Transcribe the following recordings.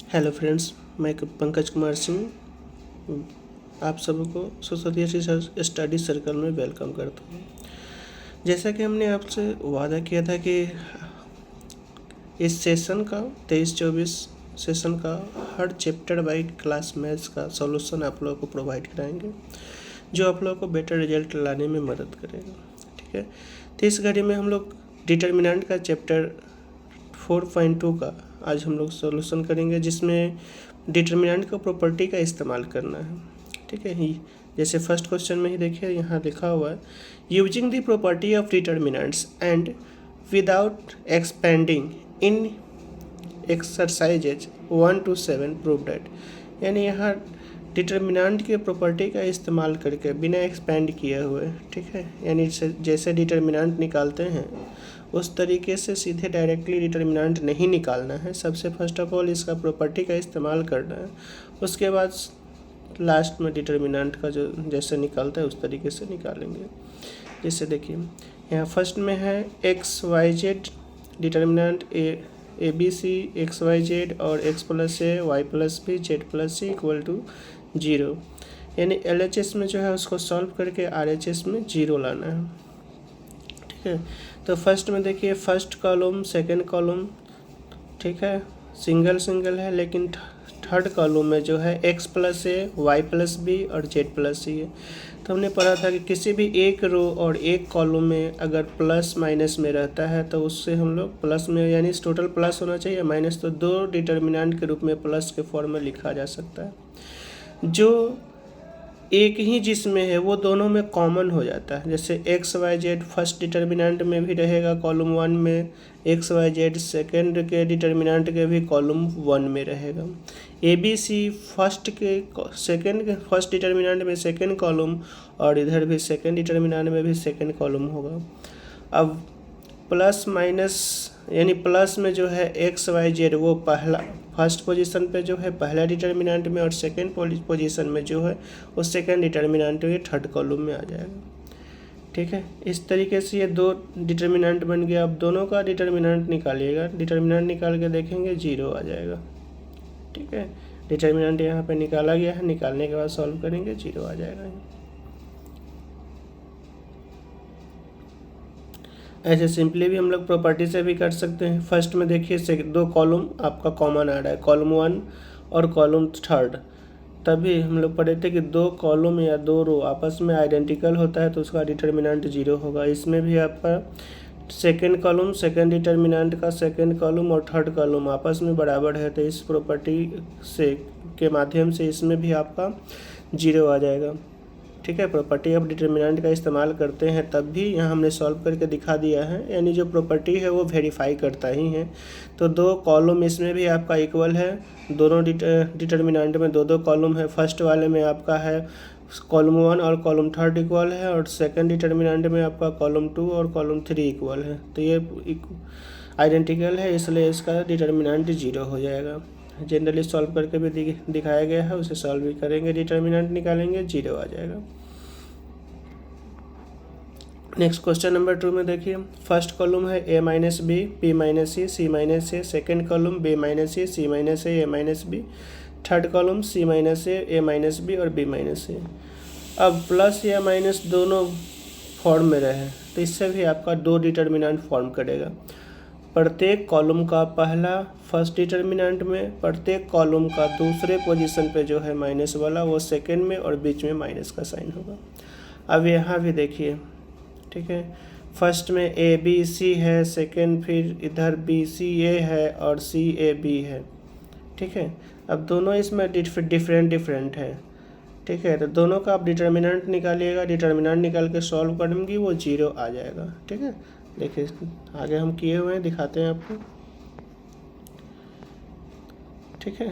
Hello friends, मैं पंकज कुमार सिंह आप सबको सरस्वती टीचर स्टडी सर्कल में वेलकम करता हूँ। जैसा कि हमने आपसे वादा किया था कि इस सेशन का 23-24 सेशन का हर चैप्टर बाई क्लास मैथ्स का सॉल्यूशन आप लोगों को प्रोवाइड कराएंगे, जो आप लोगों को बेटर रिजल्ट लाने में मदद करेगा। ठीक है, तो इस घड़ी में हम लोग डिटर्मिनेंट का चैप्टर 4.2 का आज हम लोग सॉल्यूशन करेंगे, जिसमें डिटर्मिनेंट का प्रॉपर्टी का इस्तेमाल करना है। ठीक है, जैसे फर्स्ट क्वेश्चन में ही देखिए, यहाँ लिखा हुआ है using the property of determinants and without expanding in exercises 1 to 7 prove that. यानी यहाँ डिटर्मिनेंट के प्रॉपर्टी का इस्तेमाल करके बिना एक्सपेंड किए हुए, ठीक है, यानी जैसे डिटर्मिनेंट निकालते हैं उस तरीके से सीधे डायरेक्टली डिटर्मिनेंट नहीं निकालना है। सबसे फर्स्ट ऑफ ऑल इसका प्रॉपर्टी का इस्तेमाल करना है, उसके बाद लास्ट में डिटर्मिनेंट का जो जैसे निकालता है उस तरीके से निकालेंगे। जैसे देखिए, यहाँ फर्स्ट में है x Y z, determinant a B c x Y z और x plus a y plus b z plus c equal to 0। यानी LHS में जो है उसको सॉल्व करके RHS में 0 लाना है। ठीक है, तो फर्स्ट में देखिए, फर्स्ट कॉलम सेकंड कॉलम, ठीक है, सिंगल सिंगल है, लेकिन थर्ड कॉलम में जो है X plus a y plus B और जेड प्लस सी है। तो हमने पढ़ा था कि किसी भी एक रो और एक कॉलम में अगर प्लस माइनस में रहता है तो उससे हम लोग प्लस में, यानी टोटल प्लस होना चाहिए, माइनस तो दो डिटर्मिनेंट के रूप में प्लस के फॉर्म में लिखा जा सकता है। जो एक ही जिसमें है वो दोनों में कॉमन हो जाता है। जैसे X Y Z first determinant में भी रहेगा कॉलम 1 में, एक्स वाई जेड सेकेंड के डिटर्मिनेंट के भी कॉलम 1 में रहेगा। A B C first determinant में सेकेंड कॉलम और इधर भी सेकेंड डिटर्मिनेंट में भी सेकेंड कॉलम होगा। अब प्लस माइनस, यानी प्लस में जो है एक्स वाई जेड वो पहला फर्स्ट पोजीशन पे जो है पहला डिटर्मिनेंट में, और सेकेंड पोजीशन में जो है वो सेकेंड डिटर्मिनेंट के थर्ड कॉलम में आ जाएगा। ठीक है, इस तरीके से ये दो डिटर्मिनेंट बन गया। अब दोनों का डिटर्मिनेंट निकालिएगा, डिटर्मिनेंट निकाल के देखेंगे 0 आ जाएगा। ठीक है, डिटर्मिनेंट यहाँ पे निकाला गया है, निकालने के बाद सॉल्व करेंगे 0 आ जाएगा। ऐसे सिंपली भी हम लोग प्रॉपर्टी से भी कर सकते हैं। फर्स्ट में देखिए दो कॉलम आपका कॉमन आ रहा है, कॉलम 1 और कॉलम थर्ड। तभी हम लोग पढ़े थे कि दो कॉलम या दो रो आपस में आइडेंटिकल होता है तो उसका डिटर्मिनेंट 0 होगा। इसमें भी आपका सेकेंड कॉलम सेकेंड डिटर्मिनेंट का सेकेंड कॉलम और थर्ड कॉलम आपस में बराबर है, तो इस प्रॉपर्टी से के माध्यम से इसमें भी आपका 0 आ जाएगा। ठीक है, प्रॉपर्टी ऑफ डिटर्मिनेंट का इस्तेमाल करते हैं तब भी यहाँ हमने सॉल्व करके दिखा दिया है, यानी जो प्रॉपर्टी है वो वेरीफाई करता ही है। तो दो कॉलम इसमें भी आपका इक्वल है, दोनों डिटर्मिनेंट में दो दो कॉलम है। फर्स्ट वाले में आपका है कॉलम 1 और कॉलम थर्ड इक्वल है, और सेकंड डिटर्मिनेंट में आपका कॉलम 2 और कॉलम 3 इक्वल है। तो ये आइडेंटिकल है, इसलिए इसका डिटर्मिनेंट 0 हो जाएगा। जनरली सॉल्व करके भी दिखाया गया है, उसे सॉल्व भी करेंगे, डिटर्मिनेंट निकालेंगे 0 आ जाएगा। नेक्स्ट क्वेश्चन नंबर 2 में देखिए, फर्स्ट कॉलम है a minus B b minus C C minus A, second column b minus C C minus A minus B, third column c minus A minus B और b minus A. अब plus या minus दोनों form में रहे तो इससे भी आपका दो डिटर्मिनेंट फॉर्म करेगा। प्रत्येक कॉलम का पहला फर्स्ट डिटर्मिनेंट में, प्रत्येक कॉलम का दूसरे पोजीशन पे जो है माइनस वाला वो सेकेंड में, और बीच में माइनस का साइन होगा। अब यहाँ भी देखिए, ठीक है, फर्स्ट में ए बी सी है, सेकेंड फिर इधर बी सी ए है और सी ए बी है। ठीक है, अब दोनों इसमें डिफरेंट है। ठीक है, तो दोनों का आप डिटर्मिनेंट निकालिएगा, डिटर्मिनेंट निकाल के सॉल्व करेंगे वो 0 आ जाएगा। ठीक है, देखिए आगे हम किए हुए हैं, दिखाते हैं आपको। ठीक है,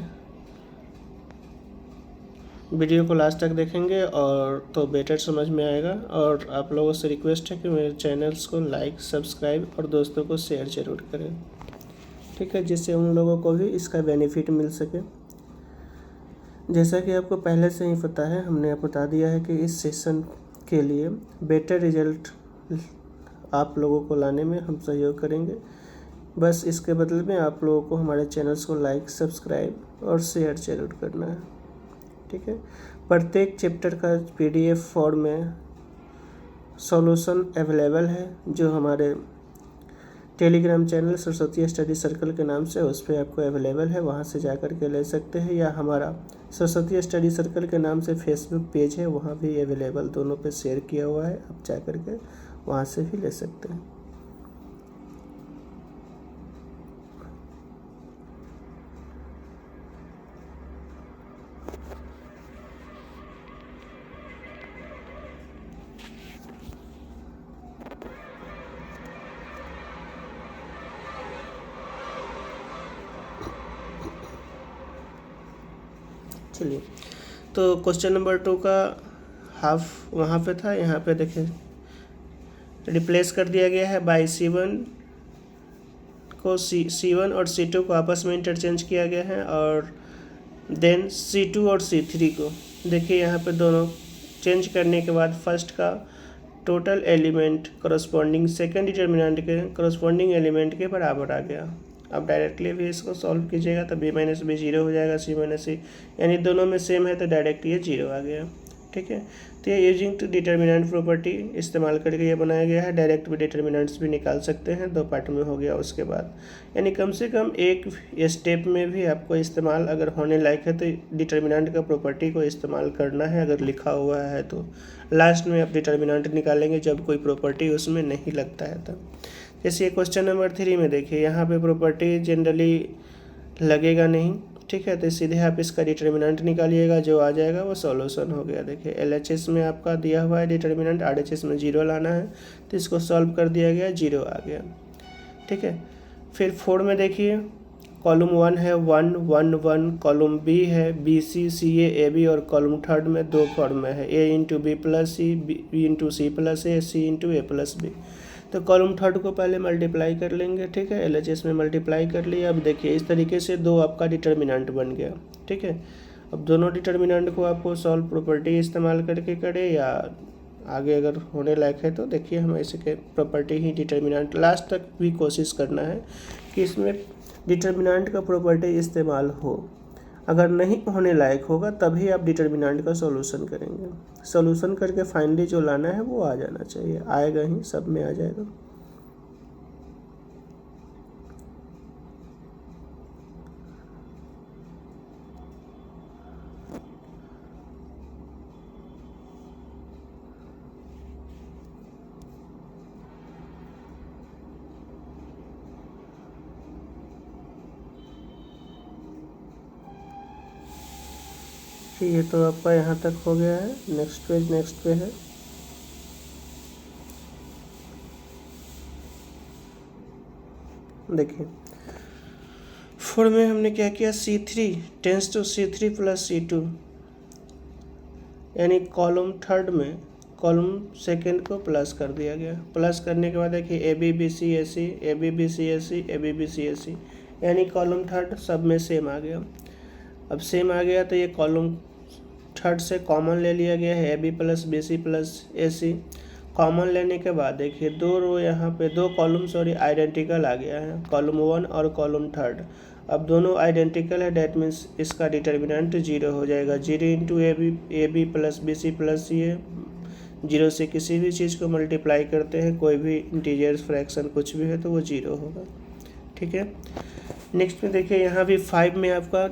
वीडियो को लास्ट तक देखेंगे और तो बेटर समझ में आएगा। और आप लोगों से रिक्वेस्ट है कि मेरे चैनल्स को लाइक सब्सक्राइब और दोस्तों को शेयर ज़रूर करें। ठीक है, जिससे उन लोगों को भी इसका बेनिफिट मिल सके। जैसा कि आपको पहले से ही पता है, हमने बता दिया है कि इस सेशन के लिए बेटर रिजल्ट आप लोगों को लाने में हम सहयोग करेंगे। बस इसके बदले में आप लोगों को हमारे चैनल्स को लाइक, सब्सक्राइब और शेयर जरूर करना है। ठीक है, प्रत्येक चैप्टर का PDF फॉर्म में सॉल्यूशन अवेलेबल है, जो हमारे Telegram channel Saraswati study circle के नाम से उस पर आपको अवेलेबल है, वहाँ से जा कर के ले सकते हैं, या हमारा सरस्वती स्टडी सर्कल के नाम से फेसबुक पेज है, वहाँ भी अवेलेबल, दोनों पे शेयर किया हुआ है, आप जा कर के वहाँ से भी ले सकते हैं। चलिए, तो क्वेश्चन नंबर 2 का हाफ वहाँ पे था, यहाँ पे देखें रिप्लेस कर दिया गया है बाई C1 को C1 और C2 को आपस में इंटरचेंज किया गया है, और देन C2 और C3 को देखिए यहाँ पे दोनों चेंज करने के बाद फर्स्ट का total element corresponding second determinant के करस्पॉन्डिंग एलिमेंट के बराबर आ गया। अब डायरेक्टली भी इसको सॉल्व कीजिएगा तो b माइनस बी 0 हो जाएगा, c माइनस सी, यानी दोनों में सेम है तो डायरेक्ट ये 0 आ गया। ठीक है, तो ये यूजिंग टू डिटर्मिनेंट प्रॉपर्टी इस्तेमाल करके ये बनाया गया है। डायरेक्ट भी डिटर्मिनेंट्स भी निकाल सकते हैं, 2 पार्ट में हो गया उसके बाद, यानी कम से कम एक स्टेप में भी आपको इस्तेमाल अगर होने लायक है तो डिटर्मिनेंट का प्रॉपर्टी को इस्तेमाल करना है, अगर लिखा हुआ है तो। लास्ट में आप डिटर्मिनेंट निकालेंगे जब कोई प्रॉपर्टी उसमें नहीं लगता है तब। जैसे क्वेश्चन नंबर 3 में देखिए, यहाँ पे प्रॉपर्टी जनरली लगेगा नहीं। ठीक है, तो सीधे आप इसका डिटर्मिनेंट निकालिएगा, जो आ जाएगा वो सॉल्यूशन हो गया। देखिए LHS में आपका दिया हुआ है डिटर्मिनेंट, RHS में 0 लाना है, तो इसको सॉल्व कर दिया गया, 0 आ गया। ठीक है, फिर 4 में देखिए कॉलम 1 है 1 1 1, कॉलम B है BC CA AB, और कॉलम 3 में 2 फॉर्म में है A into B plus C, B into C plus A, C into A plus B। तो कॉलम 3 को पहले मल्टीप्लाई कर लेंगे। ठीक है, LHS में मल्टीप्लाई कर लिया। अब देखिए इस तरीके से 2 आपका डिटर्मिनेंट बन गया। ठीक है, अब दोनों डिटर्मिनेंट को आपको सॉल्व प्रॉपर्टी इस्तेमाल करके करें, या आगे अगर होने लायक है तो देखिए हम ऐसे के प्रॉपर्टी ही डिटर्मिनेंट लास्ट तक भी कोशिश करना है कि इसमें डिटर्मिनेंट का प्रॉपर्टी इस्तेमाल हो। अगर नहीं होने लायक होगा तभी आप डिटर्मिनेंट का सॉल्यूशन करेंगे। सॉल्यूशन करके फाइनली जो लाना है वो आ जाना चाहिए, आएगा ही, सब में आ जाएगा। ये तो आपका यहाँ तक हो गया है। नेक्स्ट पे है देखिए 4 में हमने क्या किया, C3 tense to C3 plus C2, यानी कॉलम 3 में कॉलम 2 को प्लस कर दिया गया। प्लस करने के बाद देखिए ABBC AC ABBC AC ABBC AC, यानी कॉलम 3 सब में सेम आ गया। अब सेम आ गया तो ये कॉलम 3 से कॉमन ले लिया गया है, AB plus BC plus AC। Common लेने के बाद देखिए 2 रो यहाँ पे 2 कॉलम आइडेंटिकल आ गया है, कॉलम 1 और कॉलम 3। अब दोनों आइडेंटिकल है, डेट मीन्स इसका डिटर्मिनेंट 0 हो जाएगा। 0 into AB plus BC plus C, 0 से किसी भी चीज़ को मल्टीप्लाई करते हैं, कोई भी इंटीजर्स फ्रैक्शन कुछ भी है तो वो 0 होगा। ठीक है, नेक्स्ट में देखिए यहाँ भी 5 में आपका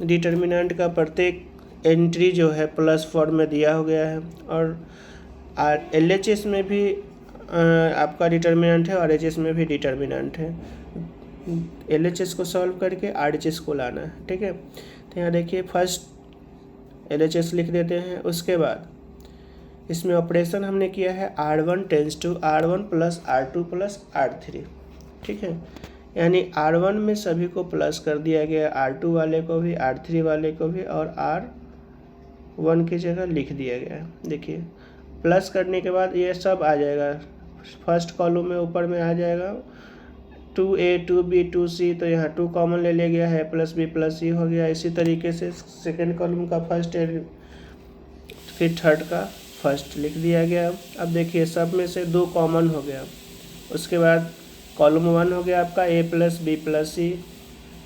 डिटर्मिनेंट का प्रत्येक एंट्री जो है प्लस फॉर्म में दिया हो गया है, और LHS में भी आपका डिटर्मिनेंट है और RHS में भी डिटर्मिनेंट है। LHS को सॉल्व करके RHS को लाना है। ठीक है, तो यहाँ देखिए फर्स्ट LHS लिख देते हैं, उसके बाद इसमें ऑपरेशन हमने किया है R1 tends to R1 plus R2 plus R3। ठीक है, यानी R1 में सभी को प्लस कर दिया गया, R2 वाले को भी, R3 वाले को भी, और R1 की जगह लिख दिया गया। देखिए प्लस करने के बाद ये सब आ जाएगा, फर्स्ट कॉलम में ऊपर में आ जाएगा 2A 2B 2C, तो यहाँ 2 कॉमन ले लिया गया है, प्लस B प्लस C हो गया। इसी तरीके से सेकेंड कॉलम का फर्स्ट फिर थर्ड का फर्स्ट लिख दिया गया। अब देखिए सब में से 2 कॉमन हो गया, उसके बाद कॉलम 1 हो गया आपका A plus B plus C,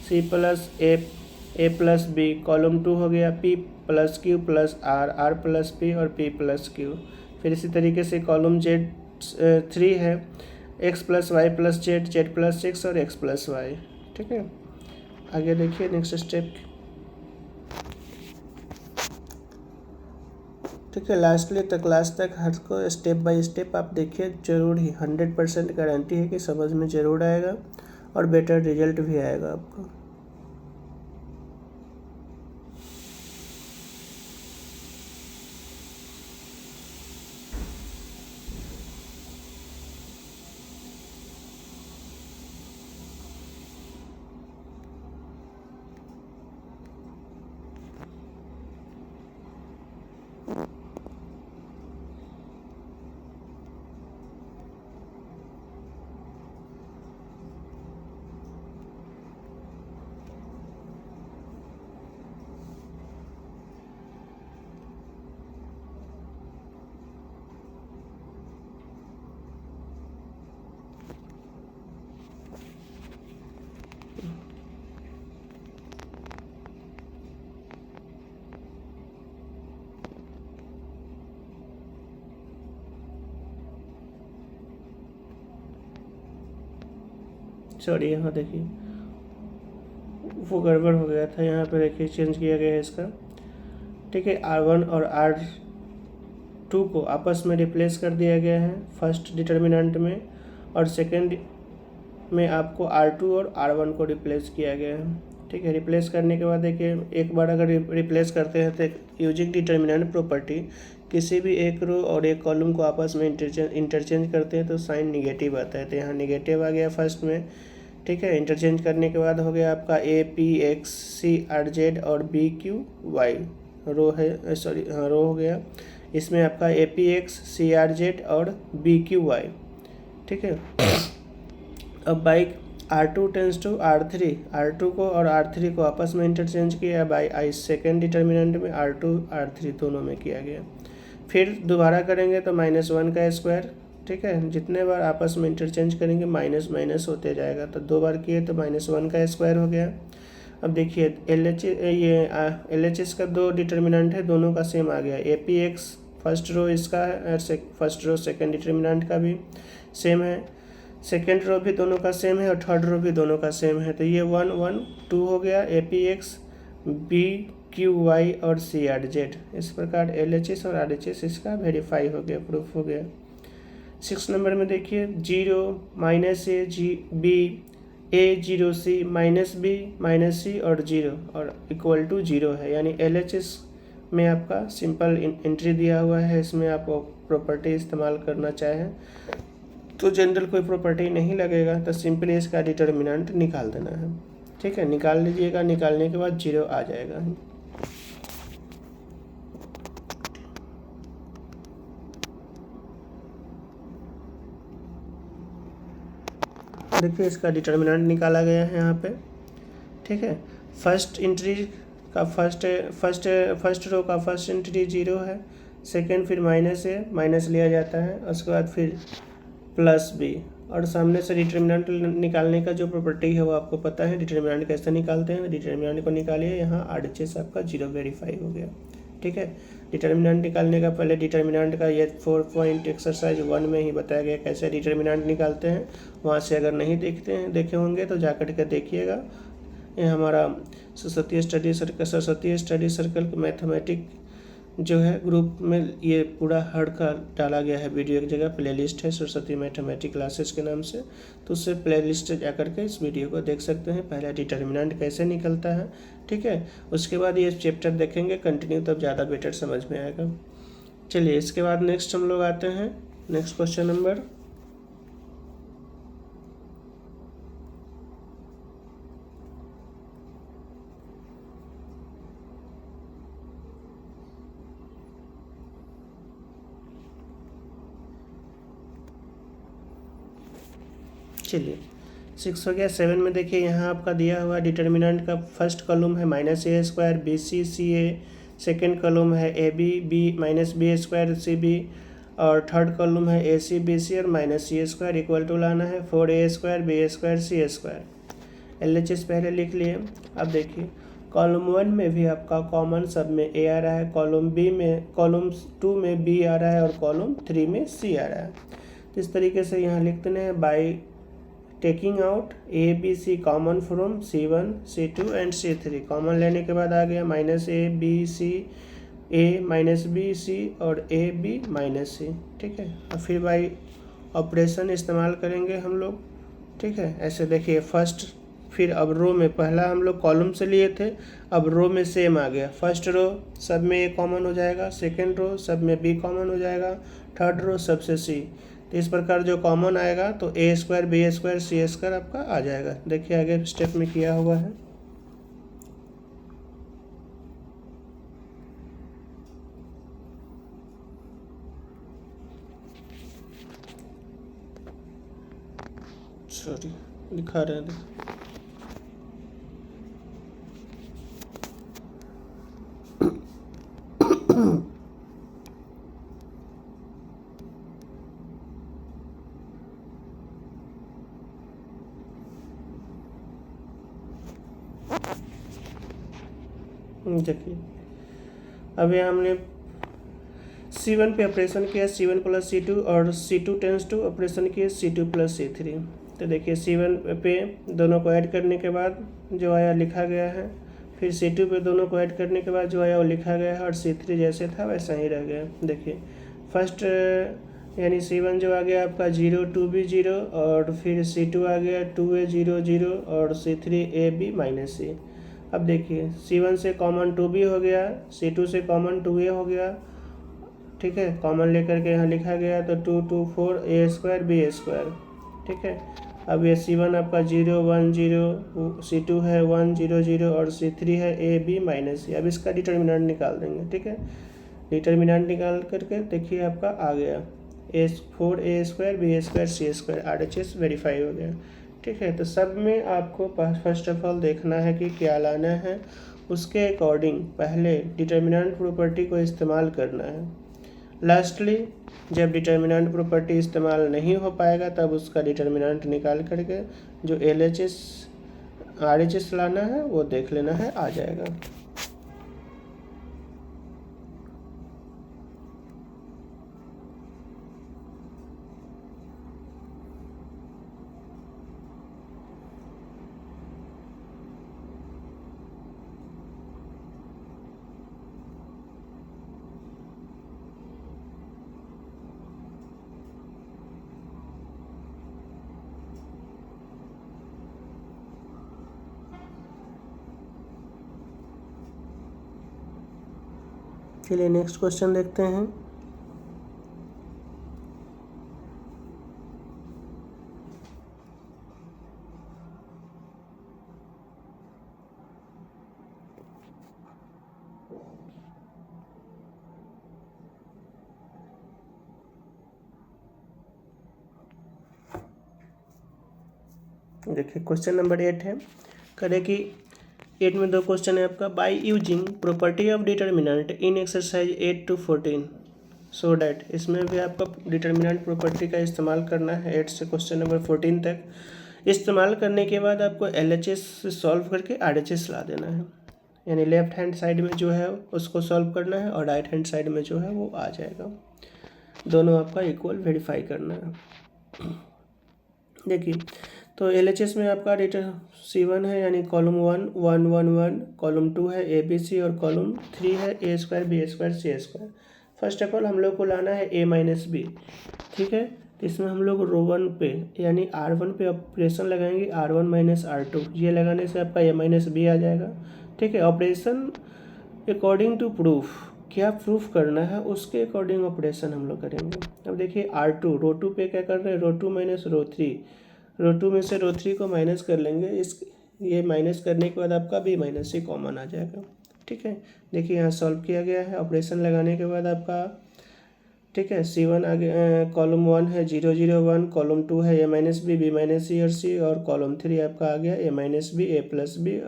C plus A plus B. Column 2 हो गया P plus Q plus R, R plus P और पी प्लस क्यू। फिर इसी तरीके से कॉलम जेड 3 है X plus Y plus Z, Z plus 6 और x plus Y. ठीक है, आगे देखिए नेक्स्ट स्टेप। ठीक है, लास्टली तक लास्ट तक हर को स्टेप बाय स्टेप आप देखिए, जरूर ही 100% गारंटी है कि समझ में ज़रूर आएगा और बेटर रिजल्ट भी आएगा आपको। सॉरी, यहाँ देखिए वो गड़बड़ हो गया था, यहाँ पे देखिए चेंज किया गया है इसका। ठीक है, R1 और R2 को आपस में रिप्लेस कर दिया गया है फर्स्ट डिटर्मिनेंट में, और सेकंड में आपको R2 और R1 को रिप्लेस किया गया है। ठीक है, रिप्लेस करने के बाद देखिए एक बार अगर रिप्लेस करते हैं तो यूजिंग डिटर्मिनेंट प्रॉपर्टी किसी भी एक रो और एक कॉलम को आपस में इंटरचेंज करते हैं तो साइन निगेटिव आता है, तो यहाँ निगेटिव आ गया फर्स्ट में। ठीक है, इंटरचेंज करने के बाद हो गया आपका A P X C R Z और बी क्यू वाई रो है, सॉरी हाँ रो हो गया। इसमें आपका A P X C R Z और बी क्यू वाई। ठीक है, अब by R2 tense to R3, R2 को और R3 को आपस में इंटरचेंज किया बाई आई सेकेंड डिटर्मिनेंट में R2 R3 दोनों में किया गया। फिर दोबारा करेंगे तो -1 का स्क्वायर। ठीक है, जितने बार आपस में इंटरचेंज करेंगे माइनस माइनस होते जाएगा, तो 2 बार किए तो -1 का स्क्वायर हो गया। अब देखिए एल एच एस का 2 डिटर्मिनेंट है, दोनों का सेम आ गया। A P X first row इसका है और फर्स्ट रो सेकेंड डिटर्मिनेंट का भी सेम है, सेकेंड रो भी दोनों का सेम है और थर्ड रो भी दोनों का सेम है, तो ये 1 1 2 हो गया। A P X B Q Y और सी आर जेड, इस प्रकार एल एच एस और आर एच एस इसका वेरीफाई हो गया, प्रूफ हो गया। 6 नंबर में देखिए 0 -a जी b a 0 c minus b minus c और 0 और इक्वल टू 0 है, यानी एल एच एस में आपका सिंपल एंट्री दिया हुआ है। इसमें आप प्रॉपर्टी इस्तेमाल करना चाहें तो जनरल कोई प्रॉपर्टी नहीं लगेगा, तो सिंपली इसका डिटर्मिनेंट निकाल देना है। ठीक है, निकाल लीजिएगा, निकालने के बाद 0 आ जाएगा। देखिए इसका डिटर्मिनेंट निकाला गया है यहाँ पे। ठीक है, फर्स्ट एंट्री का फर्स्ट रो का फर्स्ट एंट्री 0 है, सेकंड फिर माइनस लिया जाता है, उसके बाद फिर प्लस बी, और सामने से डिटर्मिनेंट निकालने का जो प्रॉपर्टी है वो आपको पता है। डिटर्मिनेंट कैसे निकालते हैं, डिटर्मिनेंट को निकालिए, यहाँ RHS आपका 0 वेरीफाई हो गया। ठीक है, डिटर्मिनेंट निकालने का पहले डिटर्मिनेंट का ये 4 पॉइंट एक्सरसाइज 1 में ही बताया गया कैसे डिटर्मिनेंट निकालते हैं, वहाँ से अगर नहीं देखे होंगे तो जा कर के देखिएगा। ये हमारा सरस्वती स्टडी सर्कल मैथमेटिक जो है ग्रुप में ये पूरा हर का डाला गया है वीडियो, एक जगह प्लेलिस्ट है सरस्वती मैथमेटिक क्लासेस के नाम से, तो उससे प्लेलिस्ट जा कर के इस वीडियो को देख सकते हैं, पहला डिटर्मिनेंट कैसे निकलता है। ठीक है, उसके बाद ये चैप्टर देखेंगे कंटिन्यू, तब ज़्यादा बेटर समझ में आएगा। चलिए इसके बाद नेक्स्ट हम लोग आते हैं नेक्स्ट क्वेश्चन नंबर। चलिए 6 हो गया। 7 में देखिए यहाँ आपका दिया हुआ डिटर्मिनेंट का फर्स्ट कॉलम है -a² BC CA, second column है AB B -b² CB, और थर्ड कॉलम है ए सी बी सी और minus C square equal to लाना है 4a² b² c²। LHS पहले लिख लिए। अब देखिए कॉलम 1 में भी आपका कॉमन सब में a आ रहा है, कॉलम 2 में b आ रहा है और कॉलम 3 में c आ रहा है। तो इस तरीके से यहाँ लिखते हैं by taking out a b c common from c1 c2 and c3। Common लेने के बाद आ गया minus a b c a minus b c और a b माइनस c। ठीक है, और फिर बाई ऑपरेशन इस्तेमाल करेंगे हम लोग। ठीक है, ऐसे देखिए फर्स्ट, फिर अब रो में पहला हम लोग कॉलम से लिए थे, अब रो में सेम आ गया। फर्स्ट रो सब में ए कॉमन हो जाएगा, सेकेंड रो सब में बी कॉमन हो जाएगा, थर्ड रो सबसे सी। तो इस प्रकार जो कॉमन आएगा तो a² b² c² आपका आ जाएगा। देखिए आगे स्टेप में किया हुआ है। सॉरी दिखा रहे हैं। देखिए अभी हमने C1 पे ऑपरेशन किया C1 + C2 और C2 टेंस टू ऑपरेशन किए C2 + C3। तो देखिए C1 पे दोनों को ऐड करने के बाद जो आया लिखा गया है, फिर C2 पे दोनों को ऐड करने के बाद जो आया वो लिखा गया है और C3 जैसे था वैसा ही रह गया। देखिए फर्स्ट यानी C1 जो आ गया आपका 0 2b 0 और फिर C2 आ गया 2a 0 0 और C3 ab - c। अब देखिए C1 से कॉमन 2b हो गया, C2 से कॉमन 2a हो गया। ठीक है, कॉमन लेकर के यहाँ लिखा गया तो 2 2 4 a² b²। ठीक है, अब ये C1 आपका 0 1 0, C2 है 1 0 0 और C3 है ab - c। अब इसका डिटर्मिनेंट निकाल देंगे। ठीक है, डिटर्मिनेंट निकाल करके देखिए आपका आ गया 4a² b² c² RHS verify हो गया। ठीक है, तो सब में आपको फर्स्ट ऑफ ऑल देखना है कि क्या लाना है, उसके अकॉर्डिंग पहले डिटर्मिनेंट प्रॉपर्टी को इस्तेमाल करना है। लास्टली जब डिटर्मिनेंट प्रॉपर्टी इस्तेमाल नहीं हो पाएगा तब उसका डिटर्मिनेंट निकाल करके जो LHS RHS लाना है वो देख लेना है, आ जाएगा। चलिए नेक्स्ट क्वेश्चन देखते हैं। देखिए क्वेश्चन नंबर 8 है, करें कि 8 में 2 क्वेश्चन है आपका। By using property of determinant in exercise 8 to 14 so that, इसमें भी आपका डिटर्मिनेंट प्रॉपर्टी का इस्तेमाल करना है 8 से क्वेश्चन नंबर 14 तक। इस्तेमाल करने के बाद आपको LHS से सॉल्व करके RHS ला देना है, यानी लेफ्ट हैंड साइड में जो है उसको सॉल्व करना है और राइट हैंड साइड में जो है वो आ जाएगा। दोनों आपका इक्वल वेरीफाई करना है। देखिए तो LHS में आपका डेटा C1 है यानी कॉलम 1 1 1 1, कॉलम 2 है ABC और कॉलम 3 है a² b² c²। First of all हम लोग को लाना है a - b। ठीक है, तो इसमें हम लोग रो 1 पे यानी R1 पे ऑपरेशन लगाएंगे, R1 - R2। ये लगाने से आपका a - b आ जाएगा। ठीक है, ऑपरेशन अकॉर्डिंग टू प्रूफ, क्या प्रूफ करना है उसके अकॉर्डिंग ऑपरेशन हम लोग करेंगे। अब देखिए R2 रो 2 पे क्या कर रहे हैं, रो 2 - रो 3, रो 2 में से रो 3 को माइनस कर लेंगे। ये माइनस करने के बाद आपका b - c कॉमन आ जाएगा। ठीक है, देखिए यहाँ सॉल्व किया गया है, ऑपरेशन लगाने के बाद आपका ठीक है C1 आगे कॉलम 1 है 0 0 1, कॉलम 2 है a - b b - c और c, और कॉलम 3 आपका आ गया a - b a + b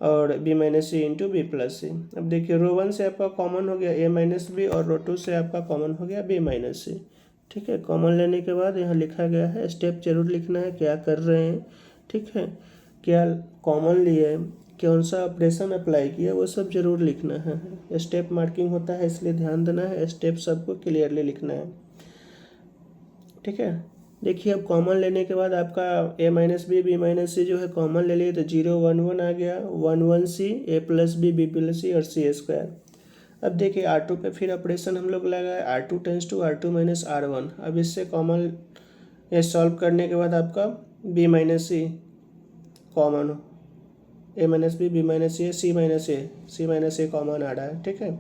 और बी माइनस सी इंटू बी प्लस सी। अब देखिए रो 1 से आपका कॉमन हो गया ए माइनस बी और रो 2 से आपका कॉमन हो गया बी माइनस सी। ठीक है, कॉमन लेने के बाद यहाँ लिखा गया है, स्टेप जरूर लिखना है क्या कर रहे हैं। ठीक है, क्या कॉमन लिए, कौन सा ऑपरेशन अप्लाई किया, वो सब जरूर लिखना है। स्टेप मार्किंग होता है इसलिए ध्यान देना है, स्टेप सबको क्लियरली लिखना है। ठीक है, देखिए अब कॉमन लेने के बाद आपका ए माइनस बी माइनस सी जो है कॉमन ले लिए तो 0 1 1 आ गया, 1 1 सी, ए प्लस बी प्लस सी और सी स्क्वायर। अब देखिए R2 पे फिर ऑपरेशन हम लोग लगाए, R2 tense to R2 minus R1। अब इससे कॉमन ये सॉल्व करने के बाद आपका बी माइनस सी कॉमन हो, ए minus b minus c minus ए कॉमन आ रहा है। ठीक है,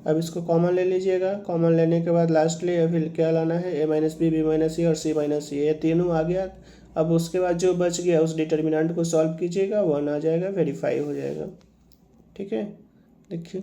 अब इसको कॉमन ले लीजिएगा, कॉमन लेने के बाद लास्टली अभी क्या लाना है, ए माइनस बी माइनस सी और सी माइनस सी, ये तीनों आ गया। अब उसके बाद जो बच गया उस डिटर्मिनेंट को सॉल्व कीजिएगा, 1 आ जाएगा, वेरीफाई हो जाएगा। ठीक है, देखिए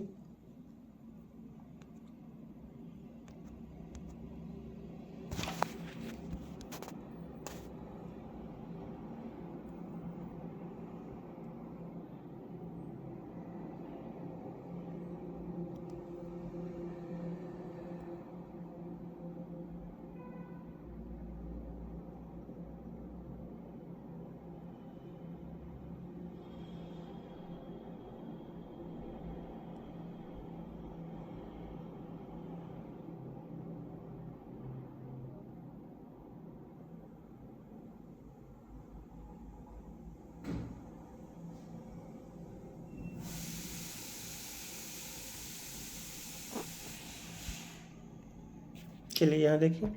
चलिए यहाँ देखिए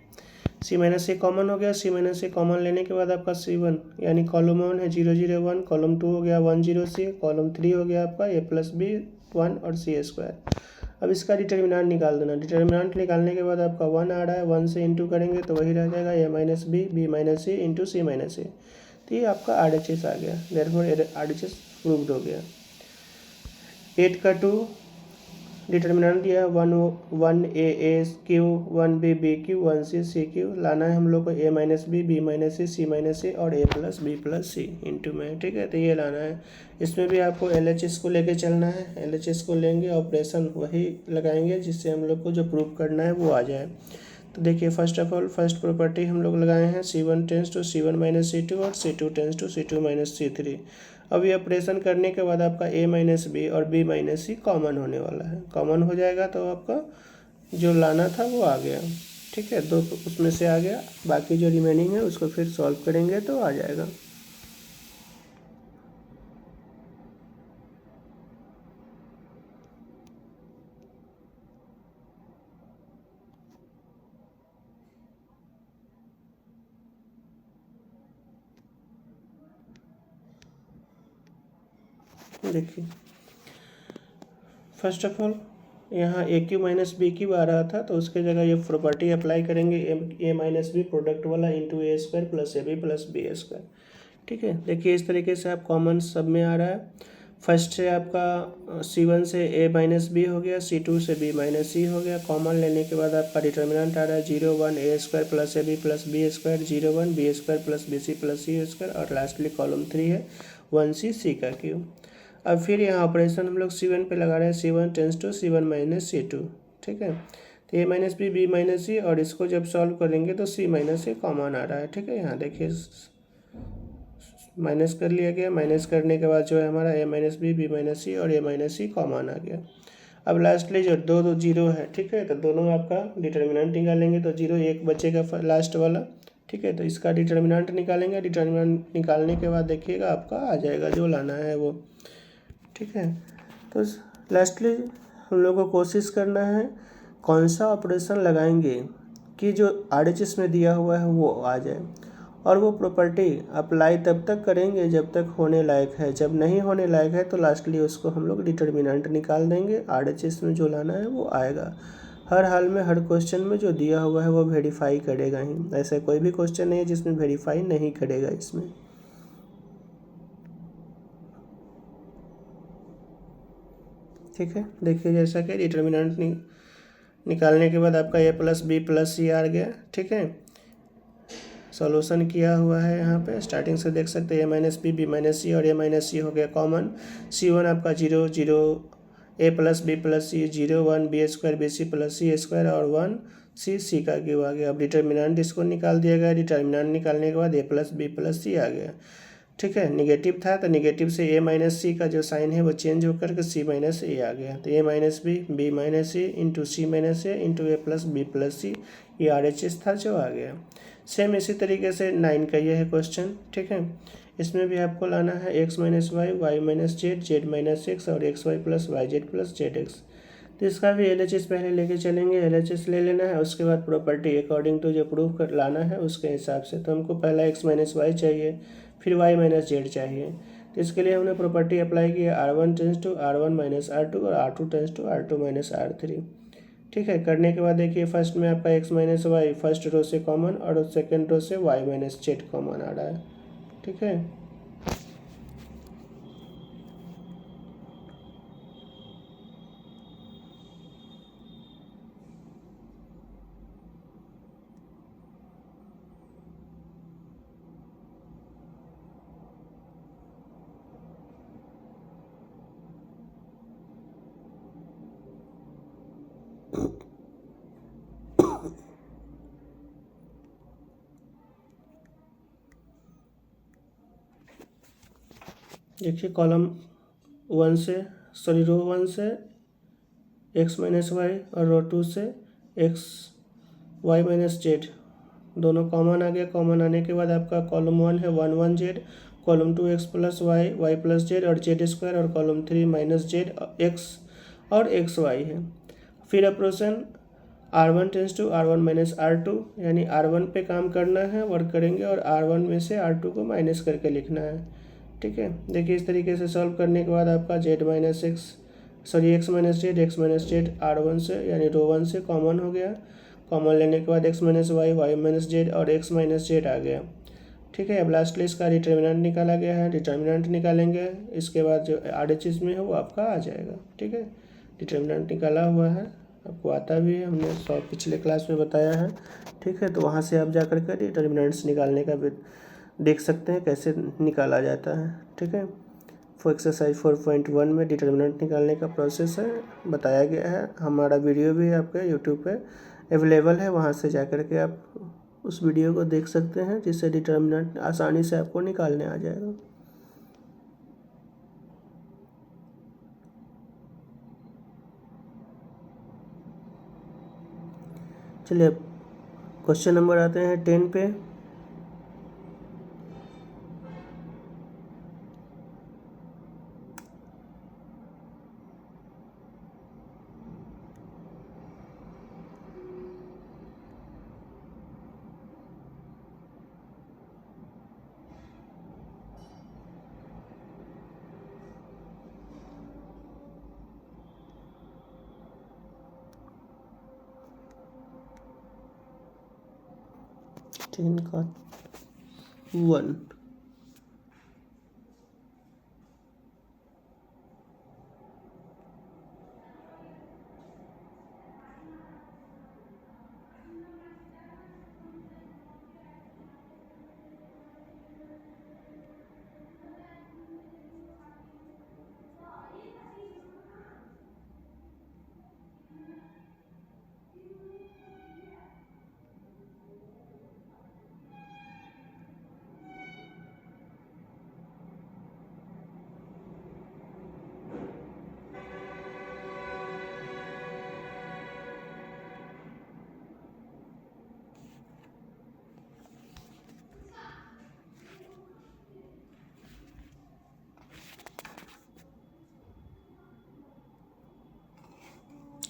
सी माइनस ए कॉमन हो गया, सी माइनस ए कॉमन लेने के बाद आपका C1 यानी कॉलम 1 है 0 0 1, कॉलम 2 हो गया 1 0 सी, कॉलम 3 हो गया आपका ए प्लस बी 1 और सी स्क्वायर। अब इसका डिटर्मिनेंट निकाल देना, डिटर्मिनेंट निकालने के बाद आपका 1 आ रहा है, 1 से इंटू करेंगे तो वही रह जाएगा ए माइनस बी माइनस सी इंटू सी माइनस ए। तो ये आपका RHS आ गया, देयरफॉर RHS प्रूव्ड हो गया। 8 का 2 डिटर्मिनेंट दिया 1 1 a q 1 b q 1 c q, लाना है हम लोग को a minus b minus c minus c और a plus B plus c into में। ठीक है, तो ये लाना है। इसमें भी आपको LHS को लेके चलना है, LHS को लेंगे, ऑपरेशन वही लगाएंगे जिससे हम लोग को जो प्रूव करना है वो आ जाए। तो देखिए first of all first property हम लोग लगाए हैं C1 tends to C1 minus C2 और C2 tends to C2 minus C3। अब ये ऑपरेशन करने के बाद आपका ए माइनस बी और बी माइनस सी कॉमन होने वाला है, कॉमन हो जाएगा तो आपका जो लाना था वो आ गया। ठीक है, दो उसमें से आ गया, बाकी जो रिमेनिंग है उसको फिर सॉल्व करेंगे तो आ जाएगा। देखिए फर्स्ट ऑफ ऑल यहाँ A Q minus B Q आ रहा था तो उसके जगह ये प्रॉपर्टी अप्लाई करेंगे, ए माइनस बी प्रोडक्ट वाला into A square plus A B plus B square. ठीक है, देखिए इस तरीके से आप कॉमन सब में आ रहा है। फर्स्ट से आपका C1 से ए माइनस बी हो गया, C2 से बी माइनस सी हो गया, कॉमन लेने के बाद आपका डिटर्मिनेंट आ रहा है 0 1 a square plus A B plus B square, 0 1 b square plus b c plus c square और लास्टली कॉलम 3 है 1 सी का क्यूब। अब फिर यहाँ ऑपरेशन हम लोग C1 पे लगा रहे हैं, C1 tends to C1 minus C2। ठीक है, तो ए माइनस बी माइनस सी और इसको जब सॉल्व करेंगे तो C माइनस ए कॉमन आ रहा है। ठीक है, यहाँ देखिए माइनस कर लिया गया, माइनस करने के बाद जो है हमारा ए माइनस बी माइनस सी और ए माइनस सी कॉमन आ गया। अब लास्टली जो दो जीरो है, ठीक है, तो दोनों आपका डिटर्मिनेंट निकालेंगे तो 0 1 बचेगा लास्ट वाला। ठीक है, तो इसका डिटर्मिनेंट निकालेंगे, डिटर्मिनेंट निकालने के बाद देखिएगा आपका आ जाएगा जो लाना है वो। ठीक है, तो लास्टली हम लोग को कोशिश करना है कौन सा ऑपरेशन लगाएंगे कि जो RHS में दिया हुआ है वो आ जाए, और वो प्रॉपर्टी अप्लाई तब तक करेंगे जब तक होने लायक है, जब नहीं होने लायक है तो लास्टली उसको हम लोग डिटर्मिनेंट निकाल देंगे, RHS में जो लाना है वो आएगा। हर हाल में हर क्वेश्चन में जो दिया हुआ है वो वेरीफाई करेगा ही, ऐसा कोई भी क्वेश्चन नहीं है जिसमें वेरीफाई नहीं करेगा इसमें। ठीक है, देखिए जैसा कि डिटर्मिनेंट निकालने के बाद आपका ए प्लस बी प्लस सी आ गया। ठीक है, सॉल्यूशन किया हुआ है यहाँ पे। स्टार्टिंग से देख सकते हैं ए माइनस बी माइनस सी और ए माइनस सी हो गया कॉमन। C1 आपका 0 0, a plus B plus c 0 1 b square b c plus c square और 1 सी का क्यूब आ गया। अब डिटर्मिनेंट इसको निकाल दिया गया। डिटर्मिनेंट निकालने के बाद ए प्लस बी प्लस सी आ गया। ठीक है, निगेटिव था तो निगेटिव से ए माइनस सी का जो साइन है वो चेंज होकर के सी माइनस ए आ गया। तो ए माइनस बी माइनस सी इंटू सी माइनस ए इंटू ए प्लस बी प्लस सी, ये RHS था जो आ गया। सेम इसी तरीके से 9 का ये है क्वेश्चन। ठीक है, इसमें भी आपको लाना है x minus Y minus z minus x और x y plus y z plus z x. तो इसका भी LHS पहले लेके चलेंगे। LHS ले लेना है, उसके बाद प्रॉपर्टी अकॉर्डिंग टू जो प्रूव कर लाना है उसके हिसाब से। तो हमको पहला x माइनस वाई चाहिए, फिर y माइनस जेड चाहिए। तो इसके लिए हमने प्रॉपर्टी अप्लाई किया R1 tends to R1 minus R2 और R2 tense to R2 minus R3। ठीक है, करने के बाद देखिए फर्स्ट में आपका x minus Y first row से कॉमन और सेकेंड रो से y माइनस जेड कॉमन आ रहा है। ठीक है, देखिए कॉलम 1 से रो 1 से x माइनस वाई और रो 2 से एक्स वाई माइनस जेड दोनों कॉमन आ गया। कॉमन आने के बाद आपका कॉलम 1 है 1 1 Z, column 2 X plus Y plus Z और जेड स्क्वायर और कॉलम 3 माइनस जेड एक्स और एक्स वाई है। फिर अप्रोशन R1 tends to R1 minus R2, यानी R1 पे काम करना है, वर्क करेंगे और R1 में से R2 को माइनस करके लिखना है। ठीक है, देखिए इस तरीके से सॉल्व करने के बाद आपका एक्स माइनस जेड R1 से यानी रो 1 से कॉमन हो गया। कॉमन लेने के बाद x minus Y minus Z और x माइनस जेड आ गया। ठीक है, अब लास्टली इसका डिटर्मिनेंट निकाला गया है। डिटर्मिनेंट निकालेंगे, इसके बाद जो RHS में है वो आपका आ जाएगा। ठीक है, डिटर्मिनेंट निकाला हुआ है, आपको आता भी है, हमने पिछले क्लास में बताया है। ठीक है, तो वहाँ से आप जा कर के डिटर्मिनेंट्स निकालने का भी देख सकते हैं कैसे निकाला जाता है। ठीक है, एक्सरसाइज 4.1 में डिटर्मिनेंट निकालने का प्रोसेस है, बताया गया है। हमारा वीडियो भी आपके यूट्यूब पे अवेलेबल है, वहाँ से जा कर के आप उस वीडियो को देख सकते हैं, जिससे डिटर्मिनेंट आसानी से आपको निकालने आ जाएगा। चलिए अब क्वेश्चन नंबर आते हैं 10 पे। टेन का 1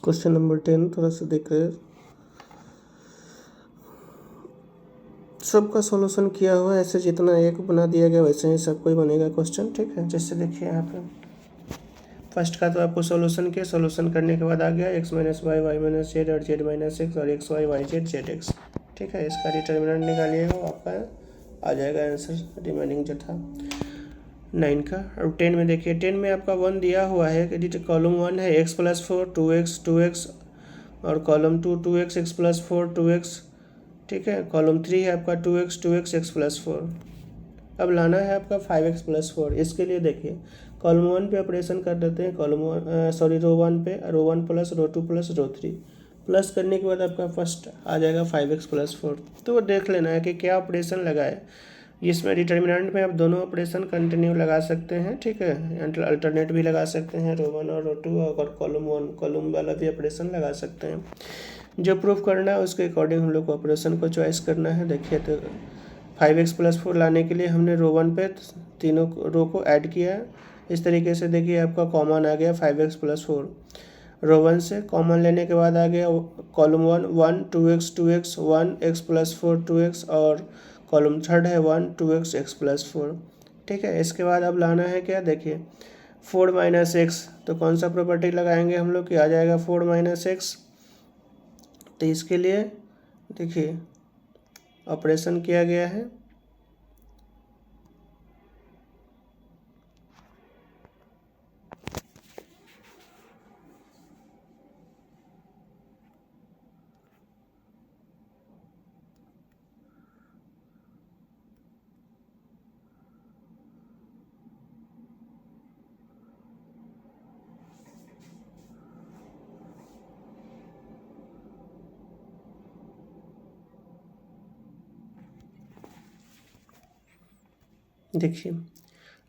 क्वेश्चन नंबर 10 थोड़ा सा देख रहे हैं। सबका सॉल्यूशन किया हुआ है, ऐसे जितना एक बना दिया गया वैसे ही सबको ही बनेगा क्वेश्चन। ठीक है, जैसे देखिए यहाँ पे फर्स्ट का तो आपको सॉल्यूशन किया, सॉल्यूशन करने के बाद आ गया x minus Y minus Z और जेड माइनस एक्स और x Y Z Z X. ठीक है, इसका डिटर्मिनेंट निकालिएगा, वो आपका आ जाएगा आंसर रिमेनिंग जो था 9 का। और 10 में देखिए, 10 में आपका 1 दिया हुआ है कि कॉलम 1 है x प्लस 4 2x और column 2 2x x plus 4 2x ठीक है। कॉलम 3 है आपका 2x x प्लस 4। अब लाना है आपका 5x प्लस 4। इसके लिए देखिए कॉलम 1 पे ऑपरेशन कर देते हैं, रो 1 पे, रो 1 प्लस रो 2 प्लस रो 3, प्लस करने के बाद आपका फर्स्ट आ जाएगा 5x प्लस 4। तो देख लेना है कि क्या ऑपरेशन लगाए। इसमें डिटर्मिनेंट में आप दोनों ऑपरेशन कंटिन्यू लगा सकते हैं, ठीक है। अल्टरनेट भी लगा सकते हैं, रो 1 और रो 2, और कॉलम 1 कॉलम वाला भी ऑपरेशन लगा सकते हैं। जो प्रूफ करना है उसके अकॉर्डिंग हम लोग को ऑपरेशन को चॉइस करना है। देखिए तो 5x प्लस 4 लाने के लिए हमने रो 1 पे तीनों रो को ऐड किया। इस तरीके से देखिए आपका कॉमन आ गया 5x प्लस 4। रो 1 से कॉमन लेने के बाद आ गया column 1 2x 1x plus 4 2x, और कॉलम थर्ड है 1 2x x प्लस 4, ठीक है। इसके बाद अब लाना है क्या, देखिए 4 माइनस एक्स। तो कौन सा प्रॉपर्टी लगाएंगे हम लोग कि आ जाएगा 4 माइनस एक्स। तो इसके लिए देखिए ऑपरेशन किया गया है। देखिए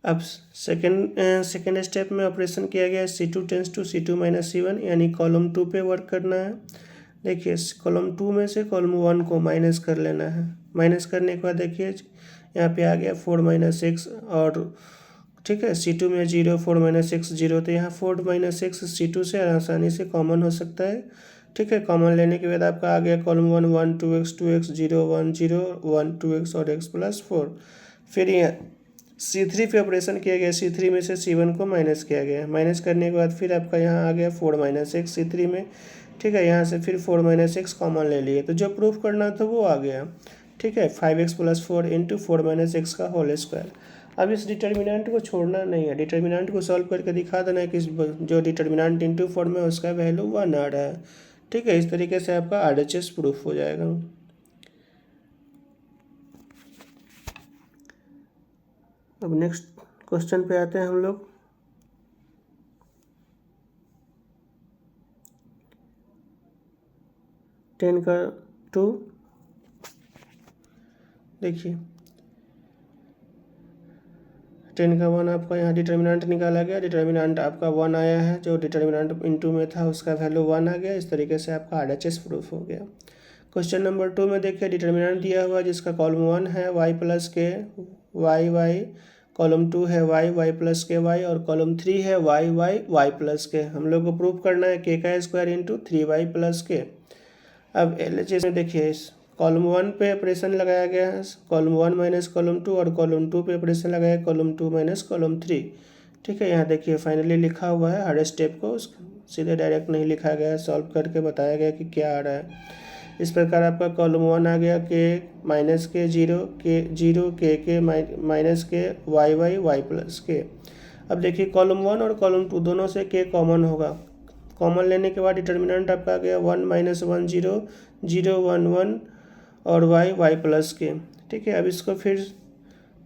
अब सेकेंड स्टेप में ऑपरेशन किया गया है C2 tends to C2 minus C1, यानी कॉलम 2 पे वर्क करना है। देखिए कॉलम 2 में से कॉलम 1 को माइनस कर लेना है। माइनस करने के बाद देखिए यहाँ पे आ गया 4 माइनस एक्स, और ठीक है C2 में 0 4 माइनस एक्स 0, तो यहाँ 4 माइनस एक्स C2 से आसानी से कॉमन हो सकता है, ठीक है। कॉमन लेने के बाद आपका आ गया कॉलम 1 1 2x 0 1 0 1 2x और x प्लस 4। फिर यहाँ C3 पे ऑपरेशन किया गया, C3 में से C1 को माइनस किया गया। माइनस करने के बाद फिर आपका यहाँ आ गया 4 माइनस एक्स C3 में, ठीक है। यहाँ से फिर 4 माइनस एक्स कॉमन ले लिए, तो जो प्रूफ करना था वो आ गया, ठीक है। 5x plus 4 into 4 minus x का होल स्क्वायर। अब इस डिटर्मिनेंट को छोड़ना नहीं है, डिटर्मिनेंट को सॉल्व करके दिखा देना है कि जो डिटर्मिनेंट इंटू फॉर्म में उसका वैल्यू 1 आ रहा है, ठीक है। इस तरीके से आपका RHS प्रूफ हो जाएगा। अब नेक्स्ट क्वेश्चन पे आते हैं हम लोग। टेन का 2, देखिए 10 का 1 आपका यहाँ डिटर्मिनेंट निकाला गया। डिटर्मिनेंट आपका 1 आया है, जो डिटर्मिनेंट इनटू में था उसका वैल्यू 1 आ गया। इस तरीके से आपका RHS प्रूफ हो गया। क्वेश्चन नंबर 2 में देखिए डिटर्मिनेंट दिया हुआ जिसका कॉलम 1 है y प्लस के y, कॉलम 2 है y प्लस के y, और कॉलम 3 है y प्लस के। हम लोग को प्रूफ करना है k का स्क्वायर इंटू 3y प्लस के। अब LHS में देखिए कॉलम 1 पे ऑपरेशन लगाया गया है, कॉलम 1 माइनस कॉलम 2, और कॉलम 2 पे ऑपरेशन लगाया कॉलम 2 माइनस कॉलम 3, ठीक है। यहाँ देखिए फाइनली लिखा हुआ है, हर स्टेप को सीधे डायरेक्ट नहीं लिखा गया है, सॉल्व करके बताया गया कि क्या आ रहा है। इस प्रकार आपका कॉलम 1 आ गया के माइनस के 0 के माइनस के y प्लस के। अब देखिए कॉलम 1 और कॉलम 2 दोनों से के कॉमन होगा। कॉमन लेने के बाद डिटर्मिनेंट आपका आ गया 1 माइनस 1 0 0 1 1 और y प्लस के, ठीक है। अब इसको फिर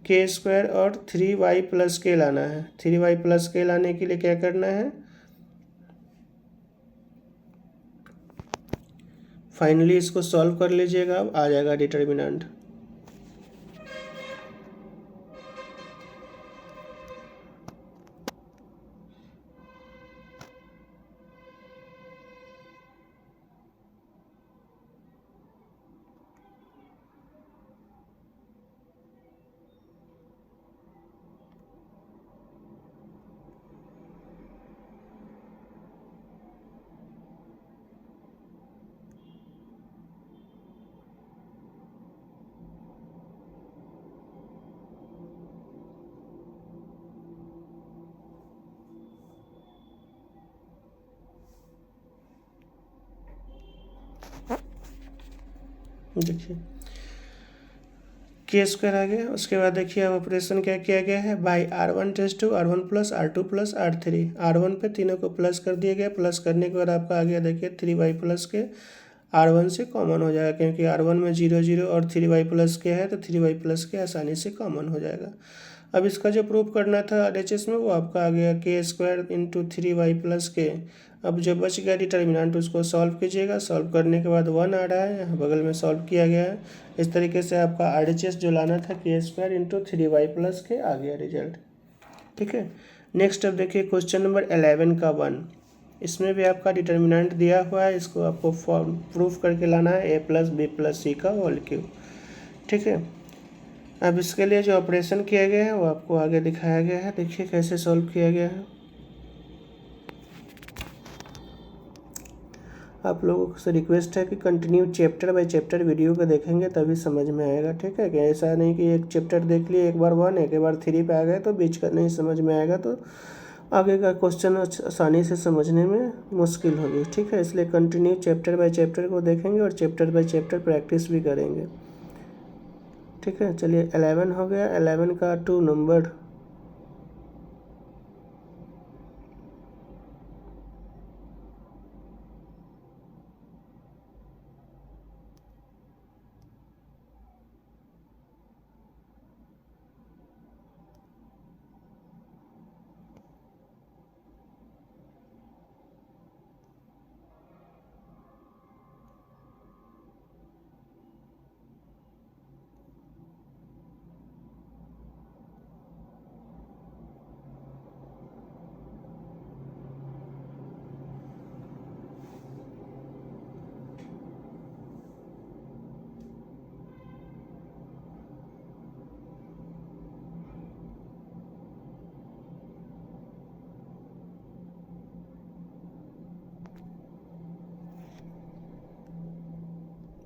के स्क्वायर और 3y प्लस के लाना है। 3y प्लस के लाने के लिए क्या करना है, फाइनली इसको सॉल्व कर लीजिएगा, अब आ जाएगा डिटर्मिनेंट। देखिए के स्क्वायर आ गया। उसके बाद देखिए अब ऑपरेशन क्या किया गया है, by R1 test to R1 plus R2 plus R3। R1 पे तीनों को प्लस कर दिया गया। प्लस करने के बाद आपका आ गया देखिए 3y प्लस के, R1 से कॉमन हो जाएगा, क्योंकि R1 में 0 0 और 3y+ के है, तो 3y+ के आसानी से कॉमन हो जाएगा। अब इसका जो प्रूफ करना था RHS में वो आपका आ गया k² × 3y+k। अब जो बच गया डिटर्मिनेंट उसको सॉल्व कीजिएगा, सॉल्व करने के बाद 1 आ रहा है, यहाँ बगल में सॉल्व किया गया है। इस तरीके से आपका RHS जो लाना था k² × 3y+k आ गया रिजल्ट। ठीक है, नेक्स्ट अब देखिए क्वेश्चन नंबर 11 का 1। इसमें भी आपका डिटर्मिनेंट दिया हुआ है, इसको आपको फॉर्म प्रूफ करके लाना है a+b+c का होल क्यूब। ठीक है, अब इसके लिए जो ऑपरेशन किया गया है वो आपको आगे दिखाया गया है, देखिए कैसे सॉल्व किया गया है। आप लोगों से रिक्वेस्ट है कि continue chapter by chapter video को देखेंगे तभी समझ में आएगा। ठीक है, कि ऐसा नहीं कि एक चैप्टर देख लिए, एक बार 1 एक बार 3 पे आ गए तो बीच का नहीं समझ में आएगा, तो आगे का क्वेश्चन आसानी से समझने में मुश्किल होगी। ठीक है, इसलिए कंटिन्यू चैप्टर बाय चैप्टर को देखेंगे और चैप्टर बाय चैप्टर प्रैक्टिस भी करेंगे। ठीक है, चलिए 11 हो गया। 11 का 2 नंबर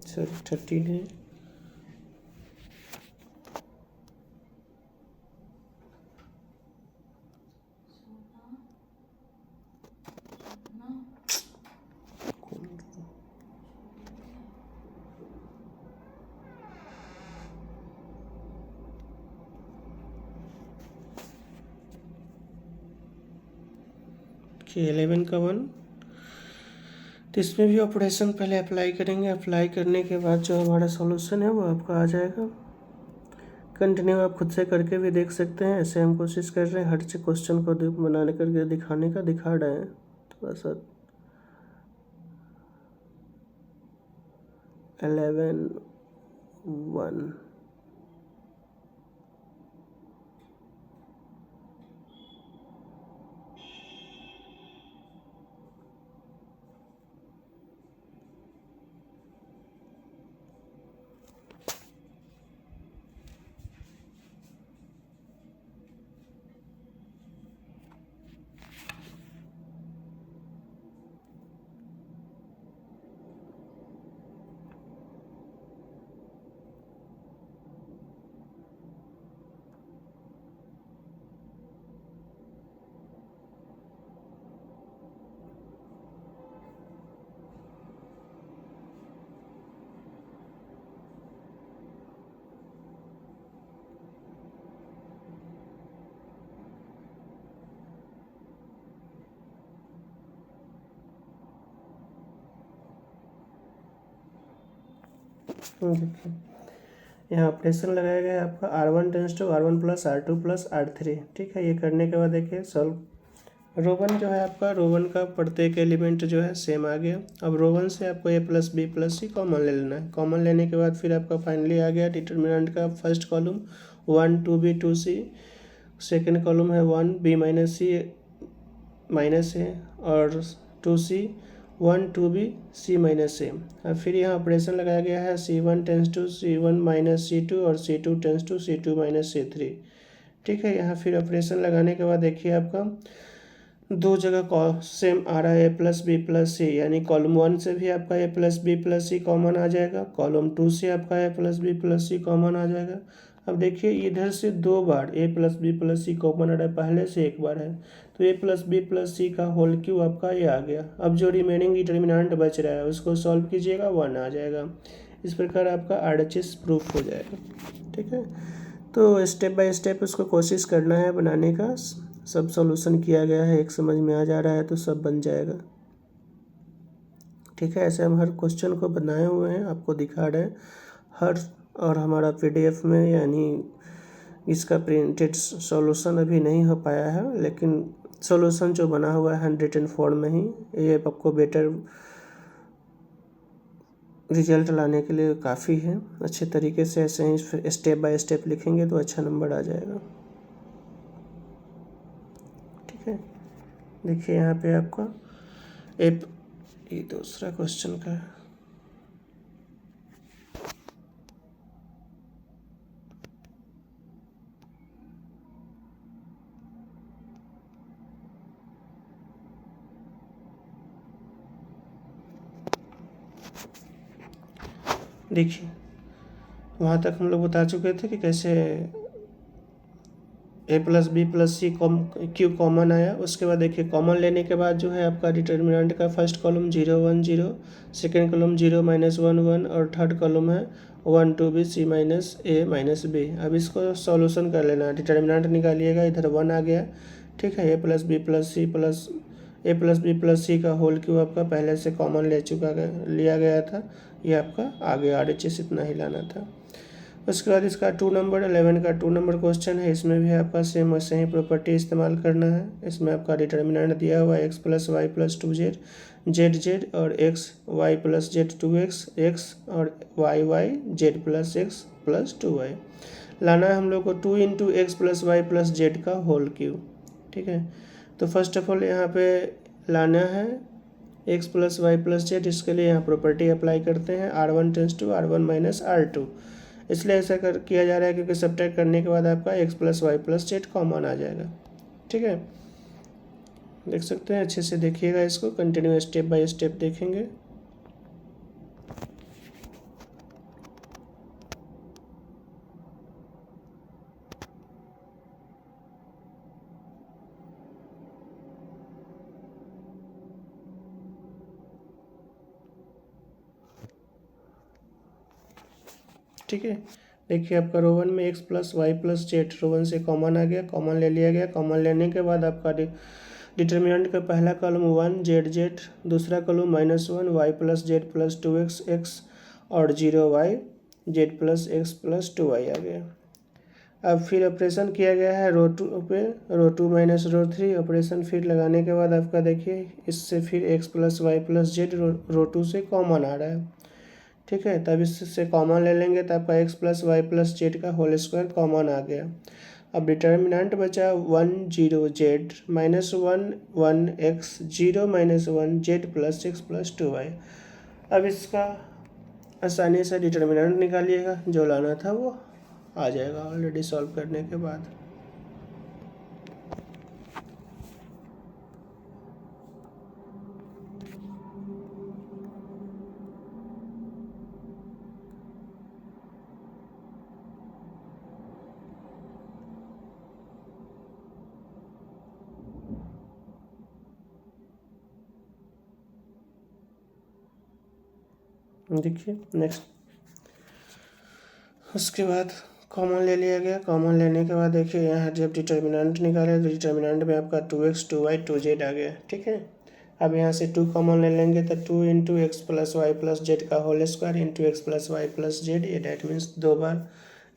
सर 13 है। कि 11 का 1, तो इसमें भी ऑपरेशन पहले अप्लाई करेंगे। अप्लाई करने के बाद जो हमारा सॉल्यूशन है वो आपका आ जाएगा। कंटिन्यू आप खुद से करके भी देख सकते हैं, ऐसे हम कोशिश कर रहे हैं हर क्वेश्चन को बनाने करके दिखाने का, दिखा रहे हैं थोड़ा सा। 11(1) देखिए यहाँ ऑपरेशन लगाया गया है आपका R1 tends to R1 + R2 + R3। ठीक है, ये करने के बाद देखिए सॉल्व रो 1 जो है आपका, रो 1 का प्रत्येक एलिमेंट जो है सेम आ गया। अब रो 1 से आपको a+b+c कॉमन ले लेना है। कॉमन लेने के बाद फिर आपका फाइनली आ गया डिटर्मिनेंट का first column 1 2b 2c, second column है 1b - c -a और 2c 1 2b c -a। अब फिर यहाँ ऑपरेशन लगाया गया है c1 tends to c1 - c2 और c2 tends to c2 - c3। ठीक है, यहाँ फिर ऑपरेशन लगाने के बाद देखिए आपका दो जगह सेम आ रहा है a+b+c, यानी कॉलम 1 से भी आपका a+b+c कॉमन आ जाएगा, कॉलम 2 से आपका a+b+c कॉमन आ जाएगा। अब देखिए इधर से 2 बार a+b+c कॉमन आ रहा है, पहले से एक बार है, तो a+b+c का होल क्यूब आपका ये आ गया। अब जो रिमेनिंग डिटर्मिनेंट बच रहा है उसको सॉल्व कीजिएगा, 1 आ जाएगा। इस प्रकार आपका RHS प्रूफ हो जाएगा। ठीक है, तो स्टेप बाय स्टेप उसको कोशिश करना है बनाने का। सब सॉल्यूशन किया गया है, एक समझ में आ जा रहा है तो सब बन जाएगा। ठीक है, ऐसे हम हर क्वेश्चन को बनाए हुए हैं, आपको दिखा रहे हैं हर। और हमारा PDF में, यानी इसका प्रिंटेड सॉल्यूशन अभी नहीं हो पाया है, लेकिन सॉल्यूशन जो बना हुआ है हैंड रिटन फॉर्म में ही, ये आपको बेटर रिजल्ट लाने के लिए काफ़ी है। अच्छे तरीके से ऐसे ही फिर स्टेप बाय स्टेप लिखेंगे तो अच्छा नंबर आ जाएगा। ठीक है, देखिए यहाँ पे आपका एक ये दूसरा क्वेश्चन का है। देखिए वहाँ तक हम लोग बता चुके थे कि कैसे A+B+C क्यू कॉमन आया। उसके बाद देखिए कॉमन लेने के बाद जो है आपका डिटर्मिनेंट का फर्स्ट कॉलम 0 1 0, सेकेंड कॉलम 0 -1 1 और थर्ड कॉलम है 1 2 B C -A -B। अब इसको सॉल्यूशन कर लेना है, डिटर्मिनेंट निकालिएगा, इधर 1 आ गया। ठीक है, A+B+C का होल क्यू आपका पहले से कॉमन लिया गया था, ये आपका आगे RHS इतना ही लाना था। उसके बाद इसका 2 नंबर 11 का 2 नंबर क्वेश्चन है, इसमें भी आपका सेम वैसे ही प्रॉपर्टी इस्तेमाल करना है। इसमें आपका डिटर्मिनेंट दिया हुआ है x + y + 2z, z z और x y + z 2x, x और y z + x + 2y। लाना है हम लोग को 2 × x + y + z का होल क्यूब। ठीक है, तो फर्स्ट ऑफ ऑल यहाँ पे लाना है x + y + z। इसके लिए यहाँ प्रॉपर्टी अप्लाई करते हैं, R1 tends to R1 - R2। इसलिए ऐसा किया जा रहा है क्योंकि सब्ट्रैक्ट करने के बाद आपका x + y + z कॉमन आ जाएगा। ठीक है, देख सकते हैं, अच्छे से देखिएगा इसको, कंटिन्यू स्टेप बाय स्टेप देखेंगे। ठीक है, देखिए आपका रो 1 में x + y + z रो 1 से कॉमन आ गया, कॉमन ले लिया गया। कॉमन लेने के बाद आपका डिटर्मिनेंट का पहला कॉलम 1 z z, दूसरा column -1 y + z + 2x x और 0 y z + x + 2y आ गया। अब फिर ऑपरेशन किया गया है रो 2 पे, रो 2 - रो 3। ऑपरेशन फिर लगाने के बाद आपका देखिए इससे फिर x + y + z रो 2 से कॉमन आ रहा है। ठीक है, तब इससे कॉमन ले लेंगे तो आपका x + y + z का होल स्क्वायर कॉमन आ गया। अब डिटर्मिनेंट बचा 1 0 z -1 1 x 0 -1 z + x + 2y। अब इसका आसानी से डिटर्मिनेंट निकालिएगा, जो लाना था वो आ जाएगा ऑलरेडी सॉल्व करने के बाद। देखिए नेक्स्ट, उसके बाद कॉमन ले लिया गया। कॉमन लेने के बाद देखिए यहाँ जब डिटर्मिनेंट निकाले तो डिटर्मिनेंट में आपका 2x 2y 2z आ गया। ठीक है, अब यहाँ से 2 कॉमन ले लेंगे तो 2 × x + y + z का whole square × x + y + z। ये डैट मीन्स 2 बार,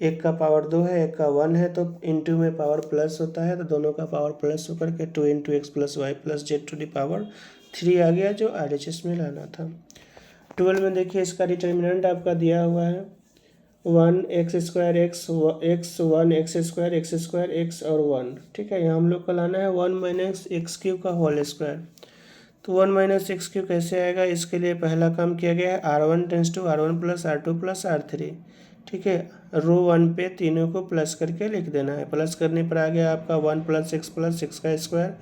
एक का पावर 2 है, एक का 1 है, तो इंटू में पावर प्लस होता है, तो दोनों का पावर प्लस होकर के 2 × x + y + z to the power 3 आ गया, जो RHS में लाना था। 12 में देखिए इसका डिटर्मिनेंट आपका दिया हुआ है 1 x² x 1 x² x और 1। ठीक है, यहाँ हम लोग को लाना है 1 - x³ का होल स्क्वायर। तो 1 - x³ कैसे आएगा, इसके लिए पहला काम किया गया है R1 tends to R1 + R2 + R3। ठीक है, रो 1 पे तीनों को प्लस करके लिख देना है। प्लस करने पर आ गया आपका 1 + x + x का स्क्वायर,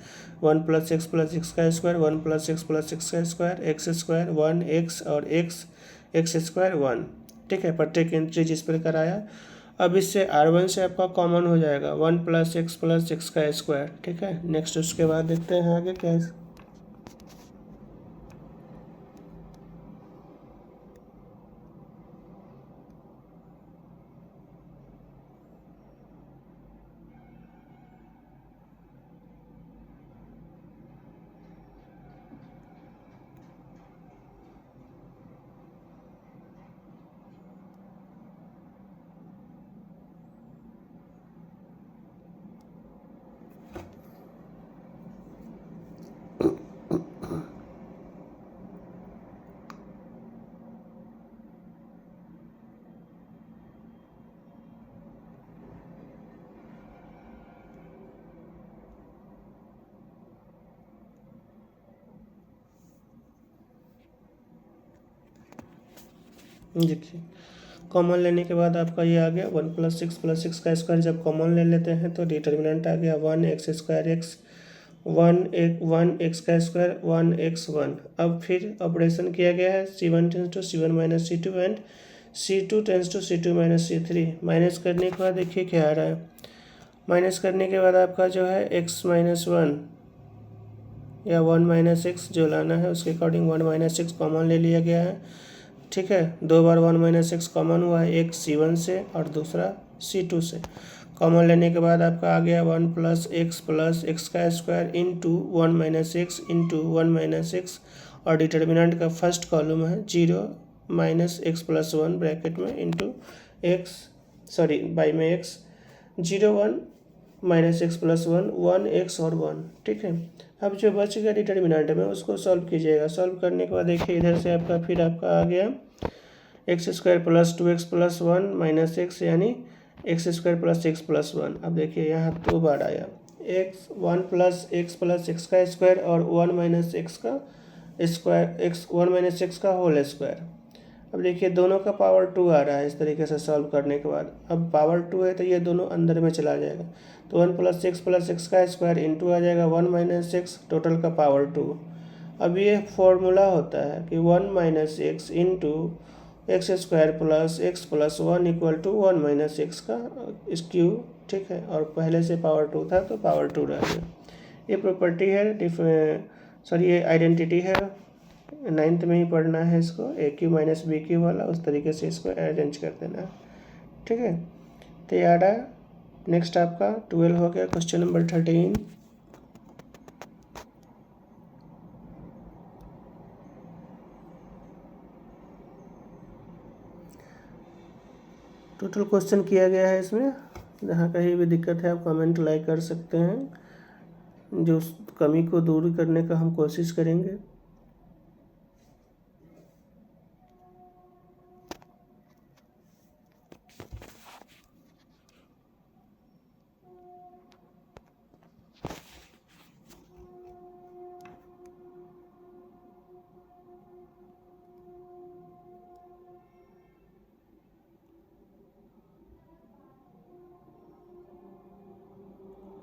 1 + x + x का स्क्वायर, 1 + x + x का स्क्वायर, x² 1 x और x² 1। ठीक है, प्रत्येक एंट्री जिस प्रकार आया। अब इससे R1 से आपका कॉमन हो जाएगा 1 + x + x का स्क्वायर। ठीक है, नेक्स्ट उसके बाद देखते हैं आगे क्या है। देखिए कॉमन लेने के बाद आपका ये आ गया 1 + 6 + 6 का स्क्वायर। जब कॉमन ले लेते हैं तो डिटर्मिनेंट आ गया 1x² x, 1 का स्क्वायर 1x1। अब फिर ऑपरेशन किया गया है C1 tends to C1 - C2 and C2 tends to C2 - C3। Minus करने के बाद देखिए क्या आ रहा है। माइनस करने के बाद आपका जो है x-1 या 1 - x जो लाना है उसके अकॉर्डिंग 1 - x कॉमन ले लिया गया है। ठीक है, 2 बार 1 - x कॉमन हुआ है, एक C1 से और दूसरा C2 से। कॉमन लेने के बाद आपका आ गया 1 + x + x का square into 1 - x into 1 - x और डिटर्मिनेंट का फर्स्ट कॉलम है 0 - x + 1 ब्रैकेट में इंटू बाई में x 0 1 - x + 1 1 x और 1। ठीक है, अब जो बच गया डिटर्मिनेंट में उसको सॉल्व कीजिएगा। सॉल्व करने के बाद देखिए इधर से आपका आ गया x² + 2x + 1 - x यानी x² + x + 1। अब देखिए यहाँ 2 बार आया 1 + x + x का स्क्वायर और 1 - x का स्क्वायर 1 - x का होल स्क्वायर। अब देखिए दोनों का पावर 2 आ रहा है। इस तरीके से सॉल्व करने के बाद अब पावर 2 है तो ये दोनों अंदर में चला जाएगा, तो 1 + x + x का स्क्वायर इंटू आ जाएगा 1 - x टोटल का पावर 2। अब ये फॉर्मूला होता है कि 1 - x into x² + x + 1 = 1 - x का क्यूब। ठीक है, और पहले से पावर 2 था तो पावर 2 रह गया। ये प्रॉपर्टी है, ये आइडेंटिटी है, 9th में ही पढ़ना है इसको, AQ - BQ वाला। उस तरीके से इसको अरेंज कर देना है। ठीक है, तो ये आ रहा है। नेक्स्ट आपका 12 हो गया, क्वेश्चन नंबर 13। टोटल क्वेश्चन किया गया है इसमें। जहाँ कहीं भी दिक्कत है आप कमेंट लाइक कर सकते हैं, जो कमी को दूर करने का हम कोशिश करेंगे।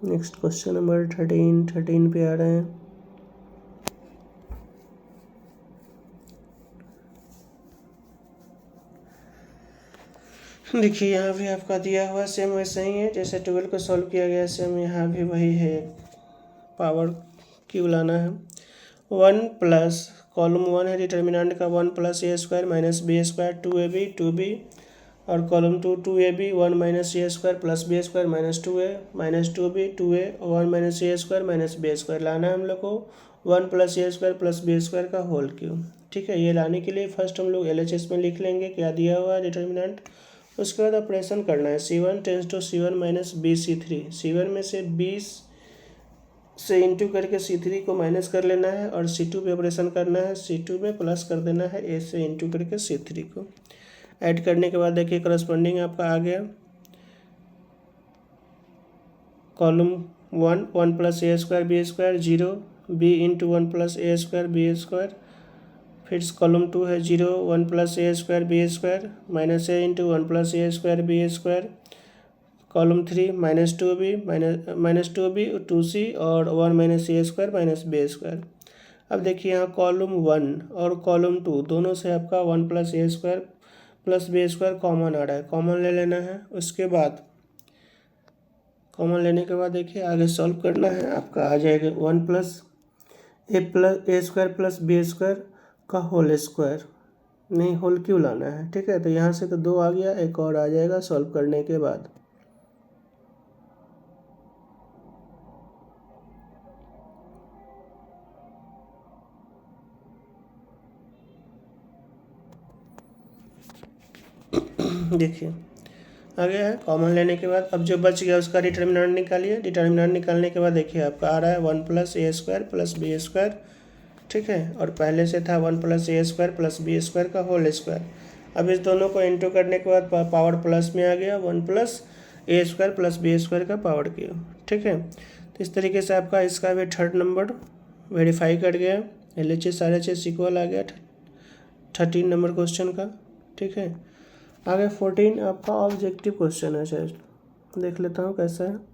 नेक्स्ट क्वेश्चन नंबर 13 पे आ रहे हैं। देखिए यहाँ भी आपका दिया हुआ सेम वैसे ही है जैसे 12 को सॉल्व किया गया, सेम यहाँ भी वही है। पावर क्यू लाना है। 1 प्लस कॉलम 1 है, डिटर्मिनेंट का 1 + a² - b² 2ab 2b और column 2 2ab 1 - a² + b² - 2a 2b 2a 1 - a² - b² लाना है हम लोग को 1 + a² + b² का होल क्यूब। ठीक है, ये लाने के लिए फर्स्ट हम लोग LHS में लिख लेंगे क्या दिया हुआ है डिटर्मिनेंट। उसके बाद ऑपरेशन करना है C1 tends to C1 - B C3। C1 में से 20 से इंटू करके C3 को माइनस कर लेना है और C2 पे ऑपरेशन करना है, C2 में प्लस कर देना है A से इंटू करके C3 को। ऐड करने के बाद देखिए करस्पॉन्डिंग आपका आ गया column 1 + a² b² 0 b into 1 + a² b²। फिर कॉलम 2 है 0 1 + a² b² - a into 1 + a² b²। Column 3 -2b 2c और 1 - a² - b²। अब देखिए यहाँ कॉलम 1 और कॉलम 2 दोनों से आपका 1 + a² + b² कॉमन आ रहा है, कॉमन ले लेना है। उसके बाद कॉमन लेने के बाद देखिए आगे सॉल्व करना है, आपका आ जाएगा 1 + a² + b² का होल स्क्वायर, नहीं होल क्यों लाना है। ठीक है, तो यहाँ से तो 2 आ गया, एक और आ जाएगा सॉल्व करने के बाद। देखिए आ गया है। कॉमन लेने के बाद अब जो बच गया उसका डिटर्मिनेंट निकालिए। डिटर्मिनेंट निकालने के बाद देखिए आपका आ रहा है 1 + a² + b²। ठीक है, और पहले से था 1 + a² + b² का होल स्क्वायर। अब इस दोनों को इंटू करने के बाद पावर प्लस में आ गया 1 + a² + b² का पावर क्यूब। ठीक है, तो इस तरीके से आपका इसका भी 3rd नंबर वेरीफाई कर गया। LHS RHS इक्वल आ गया 13 नंबर क्वेश्चन का। ठीक। ठीक है। आगे 14 आपका ऑब्जेक्टिव क्वेश्चन है, शायद देख लेता हूँ कैसा है।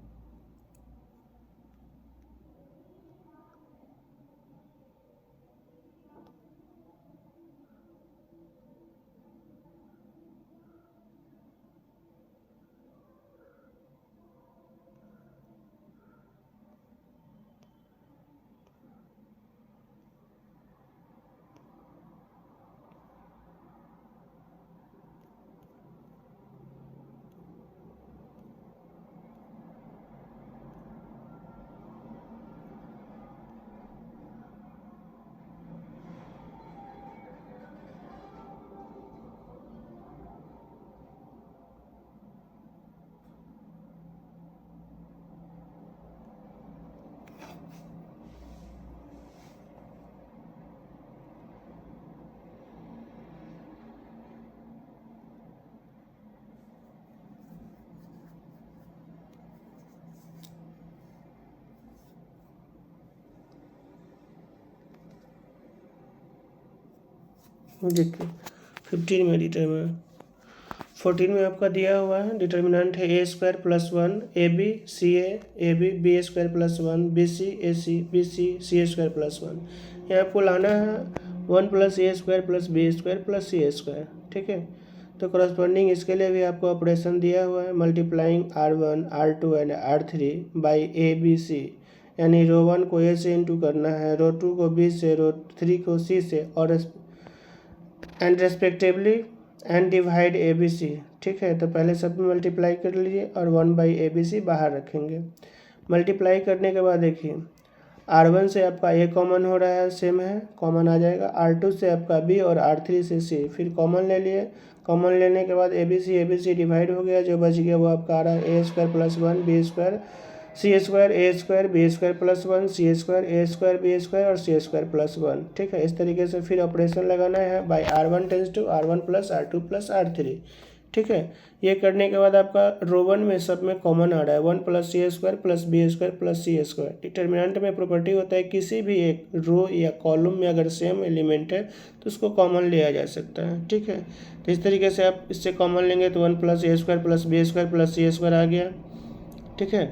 देखिए 15 में डिटरमिनेंट, 14 में आपका दिया हुआ है डिटर्मिनेंट है a square plus one a B c a b b square plus one b c c square plus one. यहाँ आपको लाना है 1 plus a square plus B square plus c square, ठीक है। तो करस्पॉन्डिंग इसके लिए भी आपको ऑपरेशन दिया हुआ है, multiplying R1 R2 and R3 by A B C, यानी रो 1 को ए से इंटू करना है, रो 2 को बी से, रो 3 को सी से, और and respectively and divide A B C, ठीक है। तो पहले सब में मल्टीप्लाई कर लीजिए और 1 बाई ए बी सी बाहर रखेंगे। मल्टीप्लाई करने के बाद देखिए R1 से आपका ए कॉमन हो रहा है, सेम है, कॉमन आ जाएगा। R2 से आपका बी और R3 से सी, फिर कॉमन ले लिए। कॉमन लेने के बाद ए बी सी डिवाइड हो गया, जो बच गया वो आपका आ रहा है a square plus one b square c square a square b square plus one c square a square b square और सी स्क्वायर प्लस वन, ठीक है। इस तरीके से फिर ऑपरेशन लगाना है by R1 tends to R1 plus R2 plus R3, ठीक है। ये करने के बाद आपका रो 1 में सब में कॉमन आ रहा है 1 plus c square plus B square plus c square. Determinant में प्रॉपर्टी होता है किसी भी एक रो या कॉलम में अगर सेम एलिमेंट है तो उसको कॉमन लिया जा सकता है, ठीक है। तो इस तरीके से आप इससे कॉमन लेंगे तो 1 plus a square plus B square plus c square आ गया, ठीक है।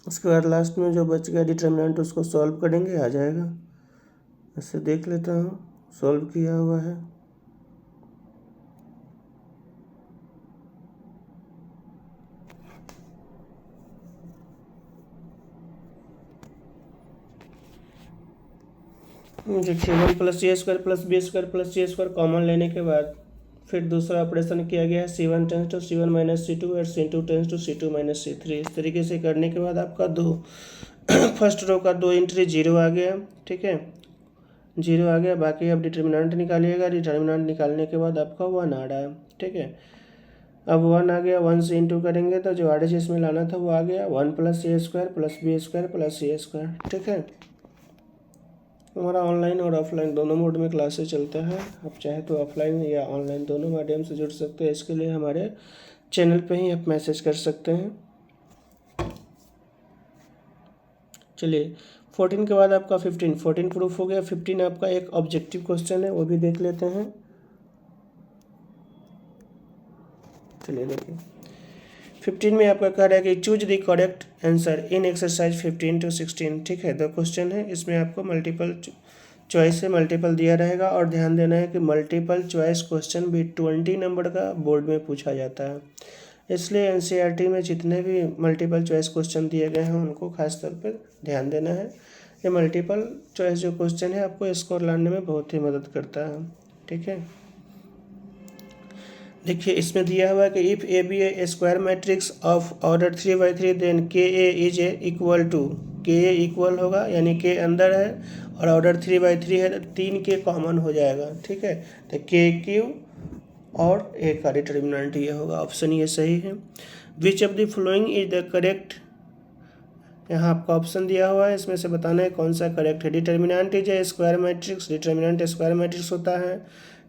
उसके बाद लास्ट में जो बच गया डिटर्मिनेंट उसको सॉल्व करेंगे, आ जाएगा। ऐसे देख लेता हूँ सॉल्व किया हुआ है। देखिए 1 plus a square plus B square plus c square common लेने के बाद फिर दूसरा ऑपरेशन किया गया है C1 tends to C1 minus C2 और C2 tends to C2 minus C3। इस तरीके से करने के बाद आपका फर्स्ट रो का 2 एंट्री 0 आ गया, ठीक है, 0 आ गया। बाकी अब डिटर्मिनेंट निकालिएगा, डिटर्मिनेंट निकालने के बाद आपका 1 आ रहा है, ठीक है। अब 1 आ गया, 1 से इंटू करेंगे तो जो RHS इसमें लाना था वो आ गया 1 plus a square plus B square plus c square, ठीक है। हमारा ऑनलाइन और ऑफलाइन दोनों मोड में क्लासेस चलता है, आप चाहे तो ऑफलाइन या ऑनलाइन दोनों माध्यम से जुड़ सकते हैं। इसके लिए हमारे चैनल पे ही आप मैसेज कर सकते हैं। चलिए 14 के बाद आपका 14 प्रूफ हो गया। 15 आपका एक ऑब्जेक्टिव क्वेश्चन है, वो भी देख लेते हैं। चलिए देखिए 15 में आपका कह रहा है कि choose the correct answer in exercise 15 to 16, ठीक है। 2 क्वेश्चन है, इसमें आपको मल्टीपल चॉइस से मल्टीपल दिया रहेगा और ध्यान देना है कि मल्टीपल चॉइस क्वेश्चन भी 20 नंबर का बोर्ड में पूछा जाता है, इसलिए एनसीईआरटी में जितने भी मल्टीपल चॉइस क्वेश्चन दिए गए हैं उनको खास तौर पर ध्यान देना है। ये मल्टीपल चॉइस जो क्वेश्चन है आपको स्कोर लाने में बहुत ही मदद करता है, ठीक है। देखिए इसमें दिया हुआ है कि if A be a square matrix of order 3/3 then K A is a equal to, K A equal होगा यानी के अंदर है और ऑर्डर 3/3 है तो 3 के कॉमन हो जाएगा, ठीक है। तो के क्यू और ए का डिटर्मिनेंट ये होगा, ऑप्शन ये सही है। Which of the following is the correct, यहाँ आपका ऑप्शन दिया हुआ है, इसमें से बताना है कौन सा करेक्ट है। Determinant is a square matrix, determinant square matrix होता है।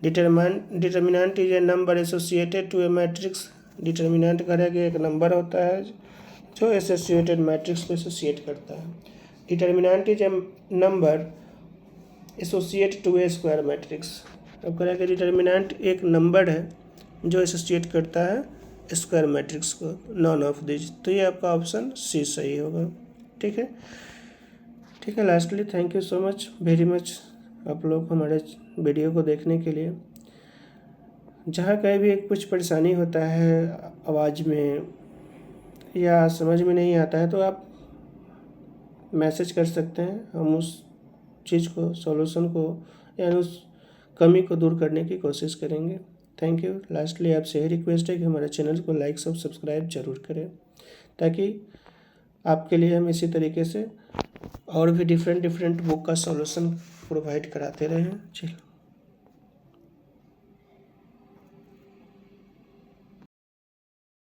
Determinant is a number associated to a matrix, determinant करेंगे एक नंबर होता है जो एसोसिएटेड मैट्रिक्स को एसोसिएट करता है। Determinant is a number associate to a square matrix, अब करेंगे डिटर्मिनेंट एक नंबर है जो एसोसिएट करता है स्क्वायर मैट्रिक्स को, नॉन ऑफ दिस, तो ये आपका ऑप्शन सी सही होगा। ठीक है, ठीक है। Lastly thank you so much very much आप लोग हमारे वीडियो को देखने के लिए। जहाँ कहीं भी कुछ परेशानी होता है आवाज़ में या समझ में नहीं आता है तो आप मैसेज कर सकते हैं, हम उस चीज़ को, सॉल्यूशन को या उस कमी को दूर करने की कोशिश करेंगे। Thank you. लास्टली आपसे यही रिक्वेस्ट है कि हमारे चैनल को लाइक और सब्सक्राइब जरूर करें, ताकि आपके लिए हम इसी तरीके से और भी डिफरेंट बुक का सॉल्यूशन प्रोवाइड कराते रहें। चलिए।